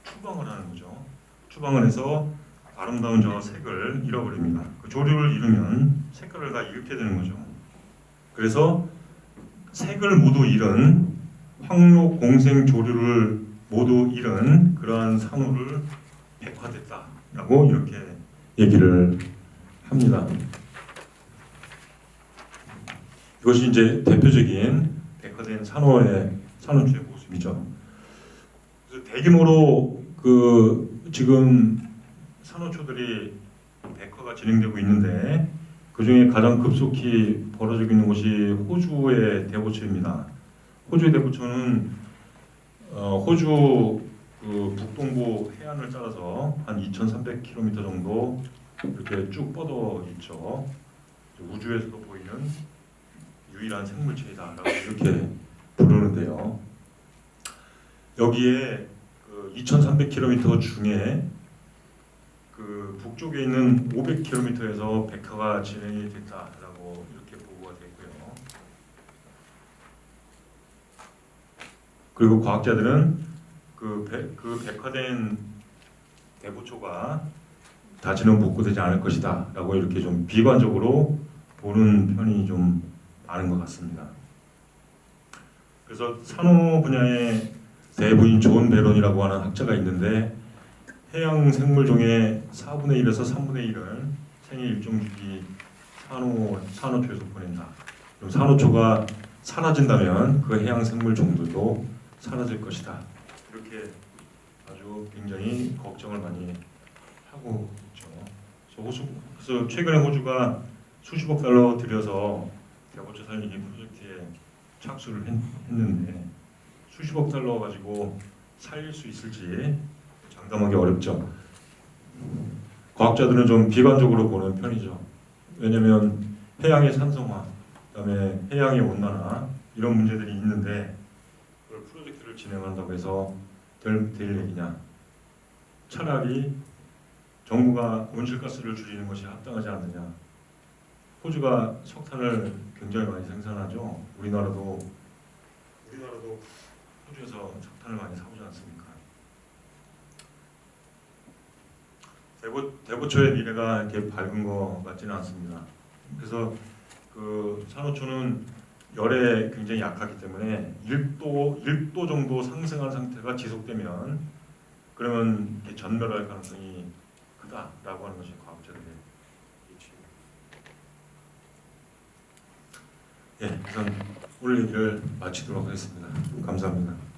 [SPEAKER 1] 추방을 하는 거죠. 추방을 해서 아름다운 저 색을 잃어버립니다. 그 조류를 잃으면 색깔을 다 잃게 되는 거죠. 그래서 색을 모두 잃은 황록 공생 조류를 모두 잃은 그러한 산호를 백화됐다라고 이렇게 얘기를 합니다. 이것이 이제 대표적인 백화된 산호초의 모습이죠. 그래서 대규모로 지금 산호초들이 백화가 진행되고 있는데, 그 중에 가장 급속히 벌어지고 있는 곳이 호주의 대보초입니다. 호주의 대보초는 호주 그 북동부 해안을 따라서 한 2,300km 정도 이렇게 쭉 뻗어 있죠. 우주에서도 보이는 유일한 생물체이다라고 이렇게 부르는데요. 여기에 그 2,300km 중에 그 북쪽에 있는 500km에서 백화가 진행이 됐다라고 이렇게 보고가 되고요. 그리고 과학자들은 그 백화된 대보초가 다시는 복구되지 않을 것이다라고 이렇게 좀 비관적으로 보는 편이 좀 많은 것 같습니다. 그래서 산호 분야의 대부인 존 베론이라고 하는 학자가 있는데, 해양 생물종의 4분의 1에서 3분의 1을 생애 일정 주기 산호초에서 보낸다. 그럼 산호초가 사라진다면 그 해양 생물종들도 사라질 것이다. 이렇게 아주 굉장히 걱정을 많이 하고 있죠. 그래서 최근에 호주가 수십억 달러 들여서 대보초 살리기 프로젝트에 착수를 했는데, 수십억 달러 가지고 살릴 수 있을지 장담하기 어렵죠. 과학자들은 좀 비관적으로 보는 편이죠. 왜냐하면 해양의 산성화, 그다음에 해양의 온난화 이런 문제들이 있는데, 그걸 프로젝트를 진행한다고 해서 될 얘기냐? 차라리 정부가 온실가스를 줄이는 것이 합당하지 않느냐? 호주가 석탄을 굉장히 많이 생산하죠. 우리나라도 호주에서 석탄을 많이 사오지 않습니까? 대보초의 미래가 이렇게 밝은 것 같지는 않습니다. 그래서 그 산호초는 열에 굉장히 약하기 때문에 1도 정도 상승한 상태가 지속되면 그러면 전멸할 가능성이 크다라고 하는 것이 과학자들의 예측입니다. 예, 우선 오늘 얘기를 마치도록 하겠습니다. 감사합니다.